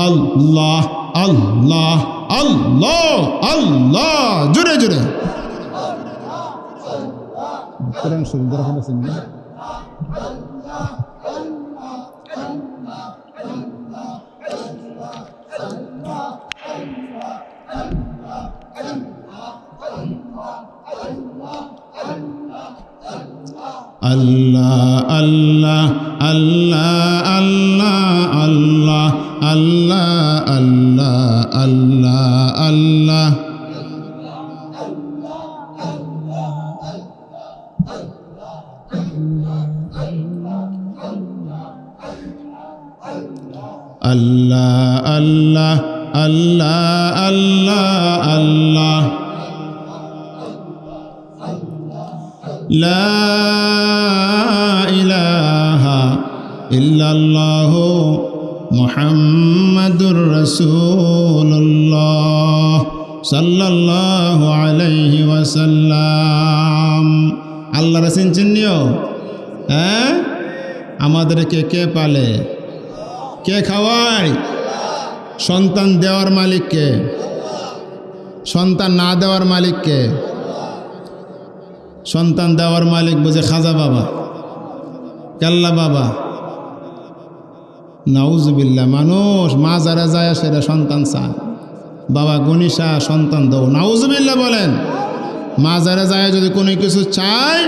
Speaker 1: আল্লাহ আল্লাহ আল্লাহ আল্লাহ। জোরে জোরে আল্লাহ আল্লাহ আল্লাহ আল্লাহ আল্লাহ আল্লাহ আল্লাহ আল্লাহ আল্লাহ আল্লাহ আল্লাহ আল্লাহ আল্লাহ। লা ইলাহা ইল্লাল্লাহু মুহাম্মাদুর রাসূলুল্লাহ সাল্লাল্লাহু আলাইহি ওয়াসাল্লাম। আল্লাহর চিনচিনিও, হ্যাঁ? আমাদেরকে কে পালে, কে খাওয়ায়? সন্তান দেওয়ার মালিককে, সন্তান না দেওয়ার মালিককে? সন্তান দেওয়ার মালিক বুঝে খাজা বাবা, কেল্লা বাবা। নাউজুবিল্লাহ। মানুষ মাজারে যায় সেটা সন্তান চায়, বাবা গনিশা সন্তান দাও। নাউজুবিল্লাহ বলেন। মাজারে যায় যদি কোনো কিছু চায়,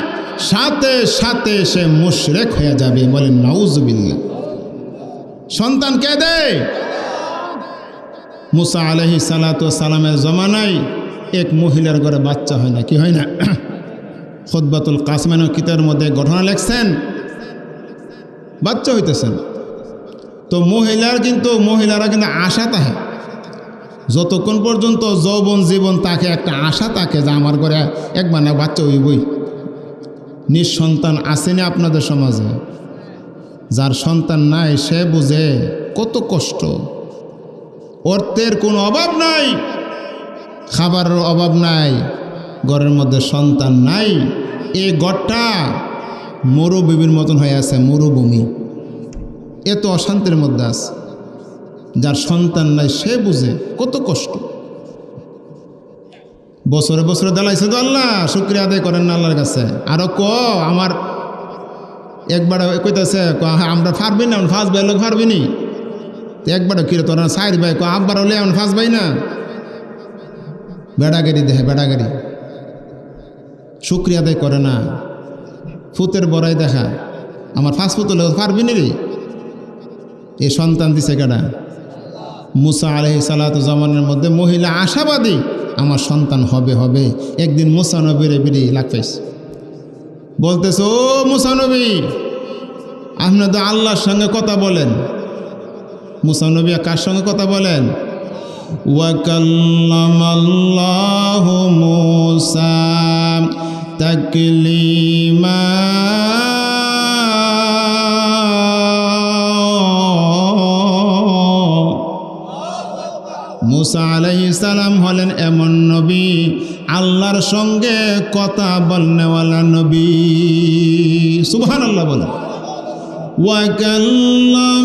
Speaker 1: সাথে সাথে সে মুশরিক হয়ে যাবে। বলেন নাউজুবিল্লাহ। সন্তান কে দেয়? মুসা আলাইহিস সালাতু ওয়াস সালামের জমানায় এক মহিলার ঘরে বাচ্চা হয় না। কি হয় না? খুতবাতুল কাসিমের কিতাবের মধ্যে ঘটনা লেখছেন, বাচ্চা হইতেছেন। তো মহিলারা কিন্তু আশা থাকে, যতক্ষণ পর্যন্ত যৌবন জীবন তাকে একটা আশা থাকে যে আমার ঘরে একবার না বাচ্চা হইবই। নিঃসন্তান আসেনি আপনাদের সমাজে? যার সন্তান নাই সে বুঝে কত কষ্ট। অর্থের কোনো অভাব নাই, খাবারের অভাব নাই, ঘরের মধ্যে সন্তান নাই। এই ঘরটা মরুভূমির মতন হয়ে আছে, মরুভূমি। এত অশান্তির মধ্যে আছে। যার সন্তান নাই সে বুঝে কত কষ্ট। বছরে বছরে দালাইছে তো আল্লাহ, শুকরিয়া আদায় করেন না আল্লাহর কাছে। আরো আমার একবার কইতেছে আমরা ফারবি না, ফাঁস ভাই লোক ফারবি নি। একবারও কিরে তোরা সাইর ভাই আব্বার হলে এমন ফাঁস ভাই না। বেড়াগাড়ি দেখে, বেড়াগাড়ি শুক্রিয়া আদায় করে না। ফুতের বড়াই দেখা, আমার ফাঁস ফুত হলে পারবি নি রে। এই সন্তান দিছে কেডা? মুসা আলাইহিস সালাতু জামানের মধ্যে মহিলা আশাবাদী, আমার সন্তান হবে হবে। একদিন মুসা নবীর বিড়ি লাগতেছে, বলতেছে ও মুসা নবী, আপনি তো আল্লাহর সঙ্গে কথা বলেন। মুসা নবী কার সঙ্গে কথা বলেন? ওয়া কাল্লামাল্লাহু মুসা তাকলিমা। মুসা আলাইহিস সালাম হলেন এমন নবী, আল্লাহর সঙ্গে কথা বলনেওয়ালা নবী। সুবহানাল্লাহ বলেন। ওয়া কাল্লামাল্লাহু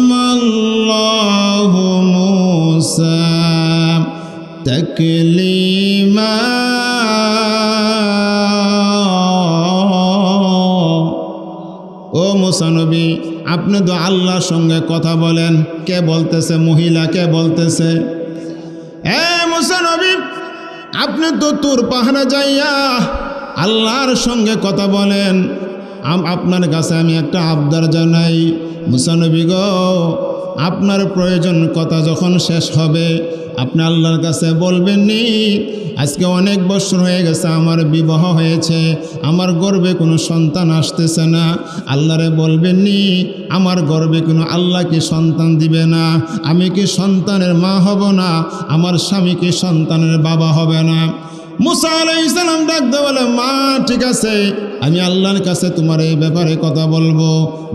Speaker 1: মুসা তাকলিমা। ও মুসা নবী, আপনি তো আল্লাহর সঙ্গে কথা বলেন। কে বলতেছে? মহিলা। কে বলতেছে? মুসা নবী, আপনি তো তুর পাহাড়ে যাইয়া আল্লাহর সঙ্গে কথা বলেন। আপনার কাছে আমি একটা আবদার জানাই, মুসা নবী গো, আপনার প্রয়োজন কথা যখন শেষ হবে আপনি আল্লাহর কাছে বলবেন নি, আজকে অনেক বছর হয়ে গেছে আমার বিবাহ হয়েছে, আমার গর্ভে কোনো সন্তান আসতেছে না। আল্লাহরে বলবেন নি, আমার গর্ভে কোনো আল্লাহ কি সন্তান দিবে না? আমি কি সন্তানের মা হব না? আমার স্বামী কি সন্তানের বাবা হবে না? মুসা আলাইহিস সালাম ডাকতে বলে, মা ঠিক আছে, আমি আল্লাহর কাছে তোমার এই ব্যাপারে কথা বলবো।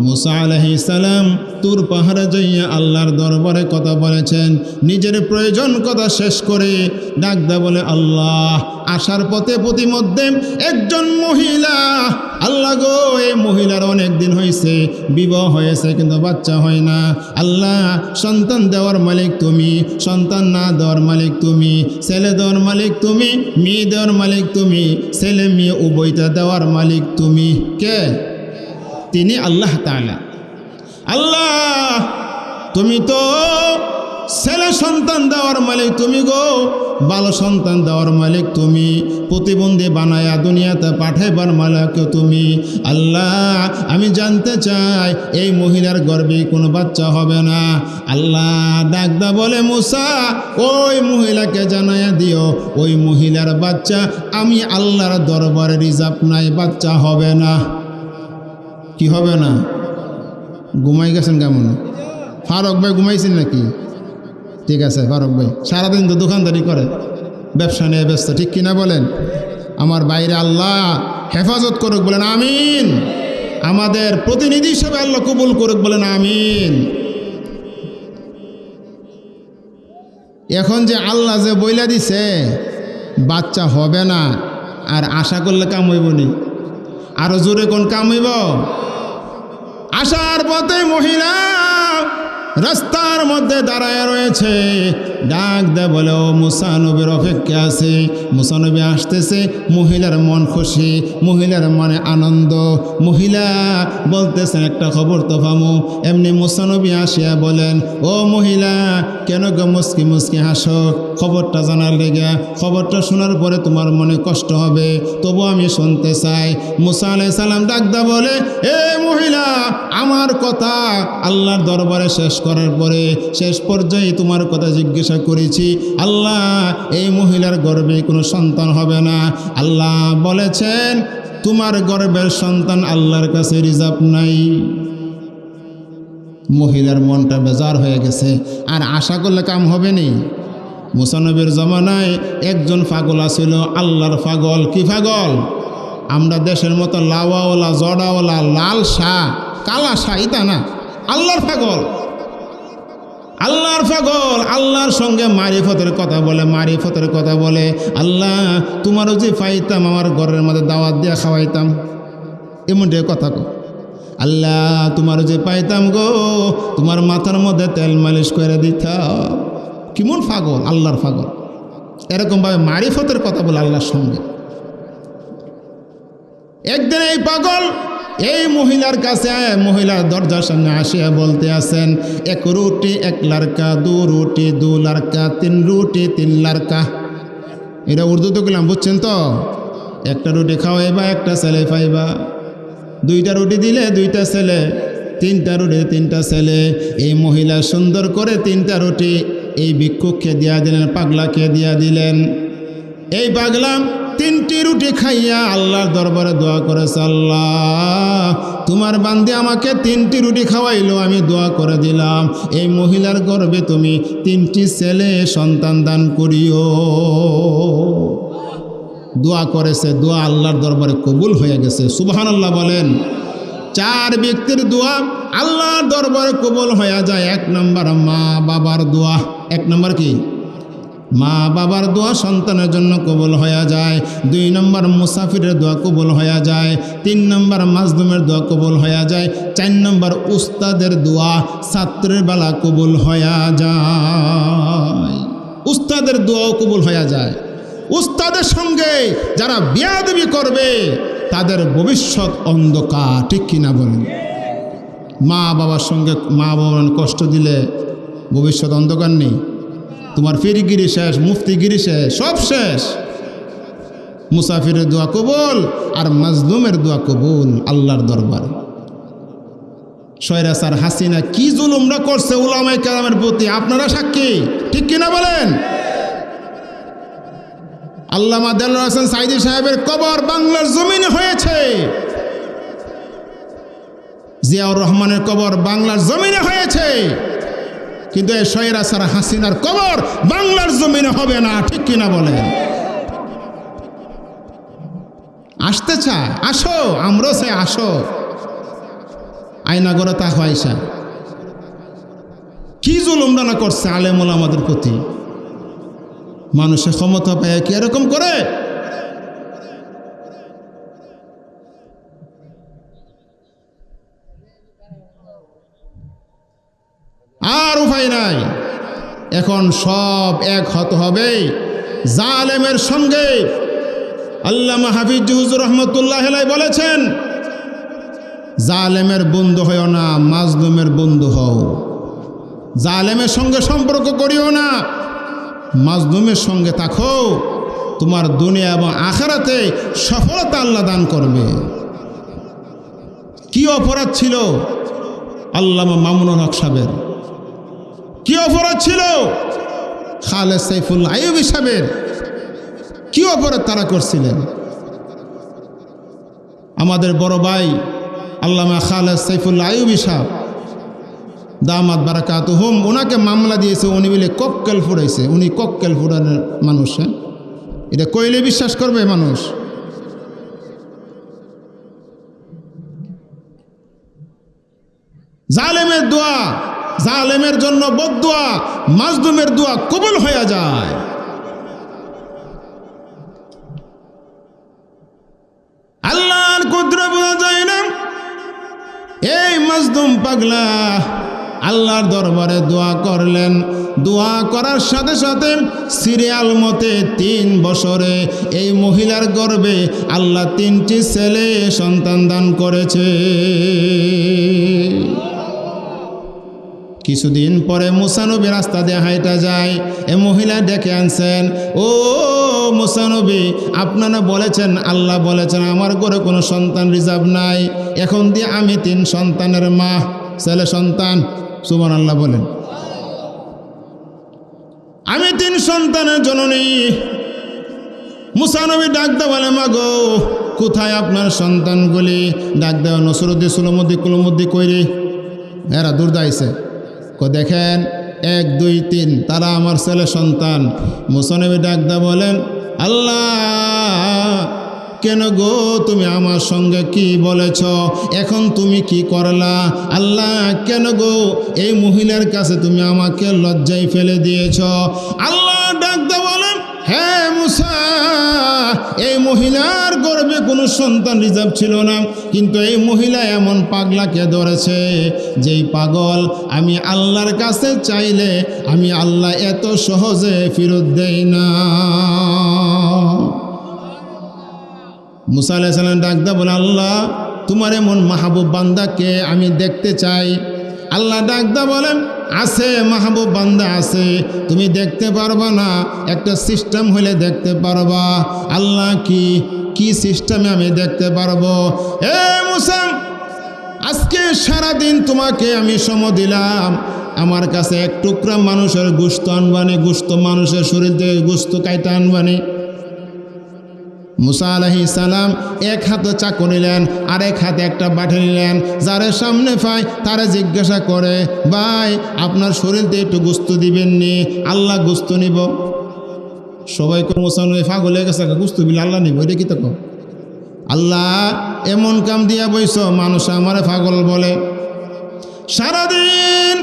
Speaker 1: মুসা আলাইহিস সালাম তুর পাহাড়ে যাইয়া আল্লাহর দরবারে কথা বলেছেন। নিজের প্রয়োজন কথা শেষ করে ডাকতে বলে, আল্লাহ, আসার পথে প্রতিমধ্যে একজন মহিলা, আল্লাহ গো, এই মহিলার অনেক দিন হয়েছে, বিবাহ হয়েছে কিন্তু বাচ্চা হয় না। আল্লাহ, সন্তান দেওয়ার মালিক তুমি, সন্তান না দেওয়ার মালিক তুমি, ছেলে দেওয়ার মালিক তুমি, মেয়ে দেওয়ার মালিক তুমি, ছেলে মেয়ে উভয়টা দেওয়ার মালিক তুমি। কে? তিনি আল্লাহ তাআলা। আল্লাহ, তুমি তো ছেলে সন্তান দেওয়ার মালিক তুমি গো, ভালো সন্তান দেওয়ার মালিক তুমি, প্রতিবন্ধী বানায়া দুনিয়াতে পাঠাইবার মালিক তুমি। আল্লাহ, আমি জানতে চাই এই মহিলার গর্ভে কোনো বাচ্চা হবে না। আল্লাহ ডাকদা বলে, মুসা, ওই মহিলাকে জানায়া দিও ওই মহিলার বাচ্চা আমি আল্লাহর দরবারে রিজার্ভ নাই, বাচ্চা হবে না। কি হবে না? ঘুমাই গেছেন কেমন? ফারুক ভাই ঘুমাইছেন নাকি? ঠিক আছে ফারুক ভাই, সারাদিন তো দোকানদারি করে, ব্যবসা নিয়ে ব্যস্ত, ঠিক কিনা বলেন? আমার বাইরে আল্লাহ হেফাজত করুক, বলেন আমিন। আমাদের প্রতিনিধি হিসেবে আল্লাহ কবুল করুক, বলেন আমিন। এখন যে আল্লাহ যে বইলা দিছে বাচ্চা হবে না, আর আশা করলে কাম হইব নি? আরো জোরে কোন কাম হইব? আসার পথে মহিলা রাস্তার মধ্যে দাঁড়ায় রয়েছে, ডাক দেয় বলে, ও মুসা নবীর অপেক্ষা আছে। মুসা নবী আসতেছে, মহিলার মন খুশি, মহিলার মনে আনন্দ। মহিলা বলতেছেন, একটা খবর তো পামু। এমনি মুসা নবী আসিয়া বলেন, ও মহিলা, কেন গো মুস্কি মুস্কি হাসো? খবরটা জানার লেগে, খবরটা শোনার পরে তোমার মনে কষ্ট হবে, তবু আমি শুনতে চাই। মুসা আলাইহিস সালাম ডাক দেয় বলে, এ মহিলা, আমার কথা আল্লাহর দরবারে শেষ করার পরে শেষ পর্যায়ে তোমার কথা জিজ্ঞাসা করেছি। আল্লাহ, এই মহিলার গর্ভে কোনো সন্তান হবে না। আল্লাহ বলেছেন তোমার গর্ভের সন্তান আল্লাহর কাছে রিজার্ভ নাই। মহিলার মনটা বেজার হয়ে গেছে, আর আশা করলে কাম হবে নি। মুসা নবীর জমানায় একজন পাগল আছিল, আল্লাহর পাগল। কি পাগল? আমরা দেশের মতো লাওয়াওয়ালা, জড়াওয়ালা, লাল শাহ, কালা শাহ, ইতা না, আল্লাহর পাগল। আল্লাহর পাগল আল্লাহর সঙ্গে মারিফতের কথা বলে, মারিফতের কথা বলে। আল্লাহ, তোমারও যে পাইতাম আমার ঘরের মধ্যে দাওয়াত দিয়ে খাওয়াইতাম, এমনটাই কথা কো। আল্লাহ, তোমারও যে পাইতাম গো, তোমার মাথার মধ্যে তেল মালিশ করে দিতাম। কেমন পাগল? আল্লাহর পাগল। এরকমভাবে মারিফতের কথা বলে আল্লাহর সঙ্গে। একদিন এই পাগল এই মহিলার কাছে, মহিলার দরজার সামনে আসিয়া বলতে আছেন, এক রুটি এক লড়কা, দু রুটি দু লড়কা, তিন রুটি তিন লড়কা। এটা উর্দুতে গেলাম, বুঝছেন তো? একটা রুটি খাওয়াইবা একটা ছেলে পাইবা, দুইটা রুটি দিলে দুইটা ছেলে, তিনটা রুটি তিনটা ছেলে। এই মহিলা সুন্দর করে তিনটা রুটি এই ভিক্ষুককে দিয়া দিলেন, পাগলাকে দিয়া দিলেন। এই পাগলা তিনটি রুটি খাইয়া আল্লাহর দরবারে দোয়া করেছে, আল্লাহ, তোমার বান্দে আমাকে তিনটি রুটি খাওয়াইলো, আমি দোয়া করে দিলাম এই মহিলার গর্ভে তুমি তিনটি ছেলে সন্তান দান করিও। দোয়া করেছে, দোয়া আল্লাহর দরবারে কবুল হয়ে গেছে। সুবহানাল্লাহ বলেন। চার ব্যক্তির দোয়া আল্লাহর দরবারে কবুল হয়ে যায়। এক নম্বর মা বাবার দোয়া। এক নম্বর কি? মা বাবার দোয়া সন্তানের জন্য কবুল হয়ে যায়। দুই নম্বর মুসাফিরের দোয়া কবুল হয়ে যায়। তিন নম্বর মাজলুমের দোয়া কবুল হয়ে যায়। চার নম্বর উস্তাদের দোয়া ছাত্রের বেলা কবুল হয়ে যায়। উস্তাদের দোয়াও কবুল হয়ে যায়। উস্তাদের সঙ্গে যারা বেয়াদবি করবে তাদের ভবিষ্যৎ অন্ধকার, ঠিক কিনা বলেন? মা বাবার সঙ্গে মা বাবার কষ্ট দিলে ভবিষ্যৎ অন্ধকার নেই। তোমার ফিরিগিরি শেষ, মুফতিগিরি শেষ, সব শেষ। মুসাফিরের দোয়া কবুল আর মাজলুমের দোয়া কবুল আল্লাহর দরবারে। স্বৈরাচার হাসিনা কি জুলুমরা করছে উলামায়ে কেরামের প্রতি, আপনারা সাক্ষী, ঠিক কিনা বলেন? আল্লামা দেলোয়ার হোসেন সাঈদী সাহেবের কবর বাংলার জমিনে হয়েছে, জিয়াউর রহমানের কবর বাংলার জমিনে হয়েছে, কিন্তু এই স্বৈরাচার হাসিনার কবর বাংলার জমিনে হবে না, ঠিক কিনা বলেন? আসতে চায়, আসো, আমরাও চাই আসো। আয়না গড়ে তা হয়সা কি জুলুমরা না করছে আলেম ওলামাদের প্রতি। মানুষের ক্ষমতা পায় কি এরকম করে? আর উপায় নাই, এখন সব এক হতে হবে জালেমের সঙ্গে। আল্লামা হাফিজ হুজুর রহমতুল্লাহ আলাইহি বলেছেন, জালেমের বন্ধু হও না, মাজলুমের বন্ধু হও। জালেমের সঙ্গে সম্পর্ক করিও না, মাজলুমের সঙ্গে থাকো, তোমার দুনিয়া এবং আখিরাতে সফলতা আল্লাহ দান করবে। কি অপরাধ ছিল আল্লামা মামুনুল হক সাহেবের? কি অপরাধ ছিল খালেদ সাইফুল্লাহ আইয়ুবী সাহেবের? কি অপরাধ তারা করছিলেন? আমাদের বড় ভাই আল্লামা খালেদ সাইফুল্লাহ আইয়ুবী সাহেব দামাত বারাকাতুহুম, ওনাকে মামলা দিয়েছে, উনি বলে কক্কেল ফুরাইছে। উনি কক্কেল ফুরানোর মানুষ, হ্যাঁ, এটা কইলে বিশ্বাস করবে মানুষ? জালেমের দোয়া, জালেমের জন্য বদদোয়া, মাজলুমের দোয়া কবুল হয়ে যায়। আল্লাহর কুদরত বোঝা যায় না। এই মাজলুম পাগলা আল্লাহর দরবারে দোয়া করলেন, দোয়া করার সাথে সাথে সিরিয়াল মতে 3 বছরে এই মহিলার গর্ভে আল্লাহ 3টি ছেলে সন্তান দান করেছে। কিছুদিন পরে মুসা নবী রাস্তা দিয়ে হাইটা যায়, এ মহিলা ডেকে আনছেন, ও মুসা নবী, আপনারা বলেছেন, আল্লাহ বলেছেন আমার ঘরে কোনো সন্তান রিজার্ভ নাই, এখন দিয়ে আমি 3 সন্তানের মা, ছেলে সন্তান, সুবহানাল্লাহ বলেন। আমি 3 সন্তানের জননী। মুসা নবী ডাক দেওয়া বলে, মা গো, কোথায় আপনার সন্তানগুলি? ডাক দেওয়া নসরুদ্দি সুলমুদ্দি কুলুমুদ্দি কইরি, এরা দূর দাইছে। দেখেন 1 2 3 তারা আমার ছেলে সন্তান। মুসা নবী ডাক দেওয়া বলেন, আল্লাহ কেন গো তুমি আমার সঙ্গে কি বলেছ, এখন তুমি কি করলা? আল্লাহ কেন গো এই মহিলার কাছে তুমি আমাকে লজ্জায় ফেলে দিয়েছ? আল্লাহ ডাকতে বলেন, হ্যাঁ মুসা, এই মহিলার গর্ভে কোনো সন্তান রিজার্ভ ছিল না, কিন্তু এই মহিলা এমন পাগলাকে ধরেছে, যেই পাগল আমি আল্লাহর কাছে চাইলে আমি আল্লাহ এত সহজে ফেরত দেই না। মুসা আলাইহিস সালাম ডাকদা বলে, আল্লাহ তোমার এমন মাহবুব বান্দাকে আমি দেখতে চাই। আল্লাহ ডাকদা বলেন, আছে মাহবুব বান্দা আছে, তুমি দেখতে পারবা না, একটা সিস্টেম হলে দেখতে পারবা। আল্লাহ কি সিস্টেমে আমি দেখতে পারবো? এ মুসা, আজকে সারাদিন তোমাকে আমি সময় দিলাম, আমার কাছে 1 টুকরা মানুষের গোশত আনবানি, গোশত মানুষের শরীর থেকে গোশত কাইটা আনবানি। মুসা আলাইহিস সালাম 1 হাতে চাকু নিলেন, আর 1 হাতে একটা বাটি নিলেন, যারে সামনে পায় তারে জিজ্ঞাসা করে, ভাই আপনার শরীরতে একটু গোশত দিবেন নি? আল্লাহ গোশত নিব। সবাই মুসা নবী পাগল হয়ে গেছে, গোশত বিল আল্লাহ নিব, এটা কি তো? আল্লাহ এমন কাম দিয়া বইছ, মানুষ আমারে পাগল বলে। সারাদিন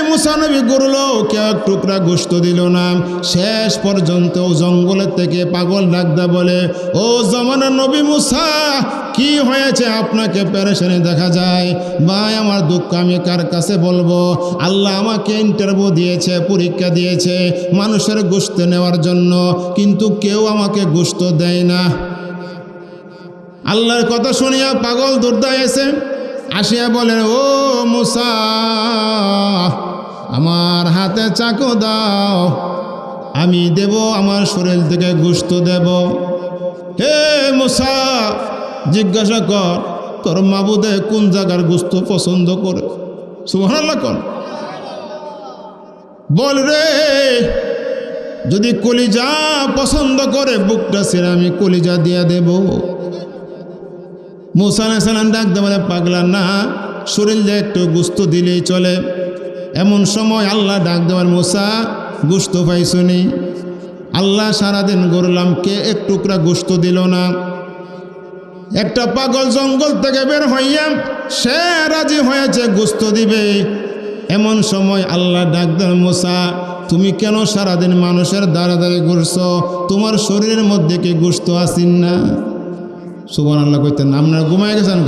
Speaker 1: মুসা নবী গরুলো কেউ এক টুকরা গোশত দিল না। শেষ পর্যন্ত জঙ্গলের থেকে পাগল ডাকদা বলে, ও জমানার নবী মুসা, কি হয়েছে? আপনাকে পেরেশানি দেখা যায়। ভাই, আমার দুঃখ আমি কার কাছে বলবো? আল্লাহ আমাকে ইন্টারভিউ দিয়েছে, পরীক্ষা দিয়েছে মানুষের গোশত নেওয়ার জন্য, কিন্তু কেউ আমাকে গোশত দেয় না। আল্লাহর কথা শুনিয়া পাগল দৌড়ায় এসে আসিয়া বলেন, ও মুসা, আমার হাতে চাকু দাও, আমি দেব, আমার শরীর থেকে গোশত দেব। হে মুসা, জিজ্ঞাসা কর তোর মাবুদে কোন জায়গার গোশত পছন্দ করে। সুবহানাল্লাহ কর। বল রে, যদি কলিজা পছন্দ করে বুকটা ছেড়ে আমি কলিজা দিয়া দেব। মুসা আলাইহিস সালাম ডাক দিয়ে বলে, পাগলা না, শরীর দিয়ে একটু গোশত দিলেই চলে। এমন সময় আল্লাহ ডাক দেওয়ার, মুসা গোশত পাইছনি? আল্লাহ সারাদিন গড়লাম, কে এক টুকরা গোশত দিল না। একটা পাগল জঙ্গল থেকে বের হইয়া সে রাজি হয়েছে গোশত দিবে। এমন সময় আল্লাহ ডাক দেন, মুসা তুমি কেন সারাদিন মানুষের দ্বারা দ্বারে ঘুরছো? তোমার শরীরের মধ্যে কি গোশত আসেন না? সুবহানাল্লাহ কইতেন। আপনারা ঘুমায় গেছেন?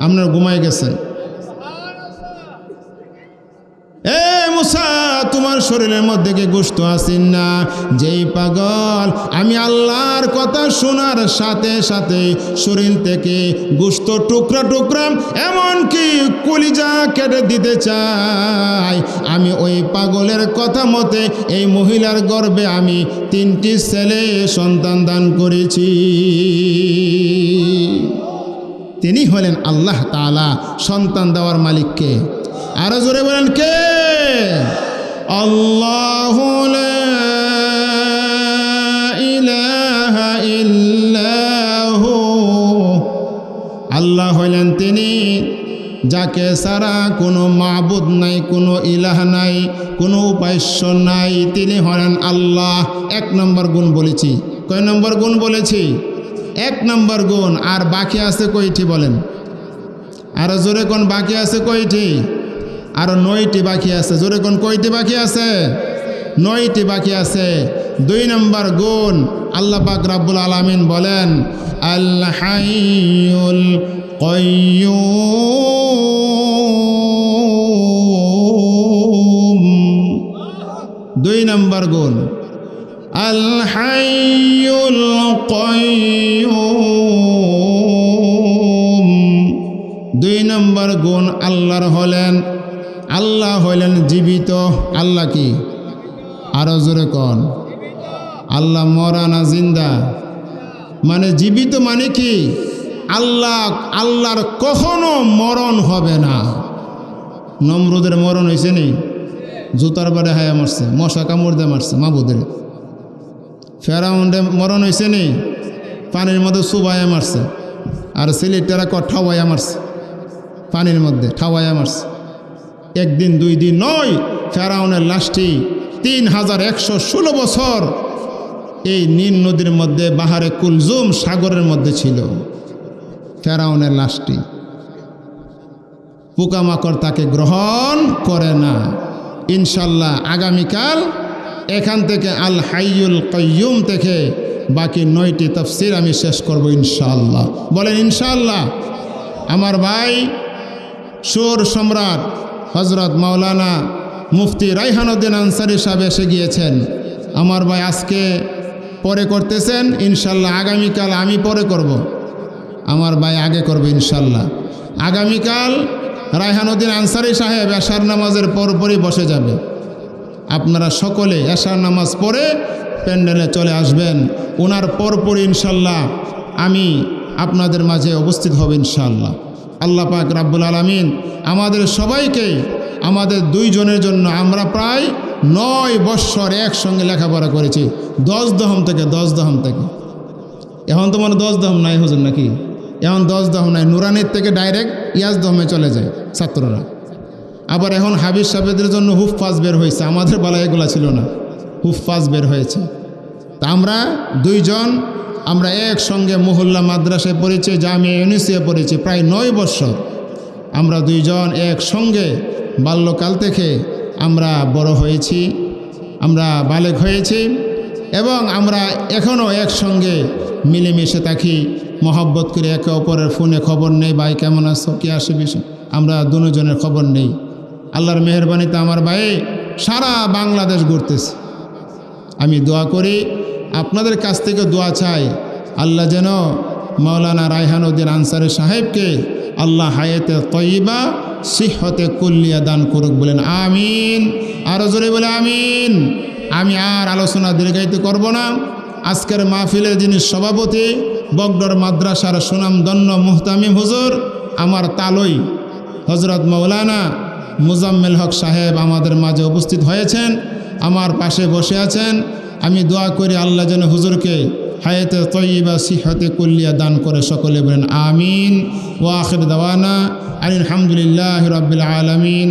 Speaker 1: আপনারা ঘুমায় গেছেন? এ মুসা, তোমার শরীরের মধ্যে কি গোশত আসেন না? যেই পাগল আমি আল্লাহর কথা শোনার সাথে সাথে শরীর থেকে গোশত টুকরা টুকরা এমনকি কলিজা কেটে দিতে চাই, আমি ওই পাগলের কথা মতে এই মহিলার গর্ভে আমি 3টি ছেলে সন্তান দান করেছি। তিনি হলেন আল্লাহ তাআলা, সন্তান দেওয়ার মালিককে। আরো জোরে বলেন কে? আল্লাহু লা ইলাহা ইল্লাহু। আল্লাহ হলেন তিনি যাকে ছাড়া কোনো মাবুদ নাই, কোনো ইলাহ নাই, কোনো উপাস্য নাই। তিনি হলেন আল্লাহ। 1 নম্বর গুণ বলেছি। কয় নম্বর গুণ বলেছি? 1 নম্বর গুণ। আর বাকি আছে কয়টি বলেন? আরো জোরে কোন বাকি আছে কয়টি? আরো 9টি বাকি আছে। জোরে কোন কয়টি বাকি আছে? 9টি বাকি আছে। 2 নম্বর গুণ, আল্লাহ পাক রব্বুল আলামিন বলেন, আল হাইয়ুল কাইয়্যুম। 2 নম্বর গুণ, আল হাইয়ুল কাইয়্যুম। 2 নম্বর গুণ আল্লাহর হলেন, আল্লাহ হলেন জীবিত। আল্লাহ কি? আরো জোরে কন। আল্লাহ মরা না জিন্দা? মানে জীবিত মানে কি? আল্লাহর কখনো মরণ হবে না। নমরুদের মরণ হয়েছে নি? জুতার বাড়ে হায়া মারছে, মশা কামড় দিয়ে মারছে মাবুদের। ফেরাউন্ডে মরণ হয়েছে নি? পানির মধ্যে চুবাইয়া মারছে। আর সিলেটেরা ঠাওয়াইয়া মারছে, পানির মধ্যে ঠাওয়াইয়া মারছে। 1 দিন 2 দিন নয়, ফেরাউনের লাশটি 3116 বছর এই নীল নদীর মধ্যে, বাহারে কুলজুম সাগরের মধ্যে ছিল ফেরাউনের লাশটি। পোকামাকড় তাকে গ্রহণ করে না। ইনশাল্লাহ আগামীকাল এখান থেকে আল হাইয়ুল কাইয়্যুম থেকে বাকি 9টি তাফসীর আমি শেষ করব ইনশাআল্লাহ। বলেন ইনশাআল্লাহ। আমার ভাই সুর সম্রাট হজরত মাওলানা মুফতি রায়হানুদ্দিন আনসারী সাহেব এসে গিয়েছেন। আমার ভাই আজকে পরে করতেছেন, ইনশাল্লাহ আগামীকাল আমি পরে করব, আমার ভাই আগে করবে ইনশাল্লাহ। আগামীকাল রায়হানুদ্দিন আনসারী সাহেব এশার নামাজের পরপরই বসে যাবে। আপনারা সকলে এশার নামাজ পড়ে প্যান্ডেলে চলে আসবেন। ওনার পরপরই ইনশাল্লাহ আমি আপনাদের মাঝে উপস্থিত হব ইনশাল্লাহ। আল্লাহ পাক রাব্বুল আলামিন আমাদের সবাইকে, আমাদের 2 জনের জন্য, আমরা প্রায় 9 বৎসর একসঙ্গে লেখাপড়া করেছি 10 দহম থেকে। এখন তো মানে 10 দহম নাই হুজুর নাকি? এখন 10 দহম নাই, নুরানির থেকে ডাইরেক্ট ইয়াজ দহমে চলে যায় ছাত্ররা। আবার এখন হাবিজ সাহেবদের জন্য হুফফাজ বের হয়েছে, আমাদের বেলায় এগুলা ছিল না, হুফফাজ বের হয়েছে। তা আমরা 2 জন আমরা একসঙ্গে মহল্লা মাদ্রাসায় পড়েছি, জামিয়া ইউনিসিয়ে পড়েছি প্রায় 9 বৎসর। আমরা 2 জন একসঙ্গে বাল্যকাল থেকে আমরা বড় হয়েছি, আমরা বালেগ হয়েছি এবং আমরা এখনও একসঙ্গে মিলেমিশে থাকি, মহব্বত করে একে অপরের ফোনে খবর নেই, ভাই কেমন আছো, কি আসে বিষয়, আমরা দুজনের খবর নেই। আল্লাহর মেহেরবানিতে আমার ভাই সারা বাংলাদেশ ঘুরতেছে। আমি দোয়া করি, আপনাদের কাছ থেকে দোয়া চাই, আল্লাহ যেন মাওলানা রায়হানুদ্দিন আনসারী সাহেবকে আল্লাহ হায়াতে তয়্যিবা সিহতে কুল্লিয়া দান করুক, বলেন আমিন। আরও জোরে বলে আমিন। আমি আর আলোচনা দীর্ঘায়িত করব না। আজকের মাহফিলের যিনি সভাপতি, বগডর মাদ্রাসার সুনামধন্য মুহতামিম হুজুর, আমার তালই হজরত মৌলানা মুজাম্মেল হক সাহেব আমাদের মাঝে উপস্থিত হয়েছেন, আমার পাশে বসে আছেন। আমি দোয়া করি আল্লাহ যেন হুজুরকে হায়াতে তয়্যিবা সিহতে কুল্লিয়া দান করে, সকলে বলেন আমিন। ওয়া আখির দাওয়ানা আলহামদুলিল্লাহি রাব্বিল আলামিন।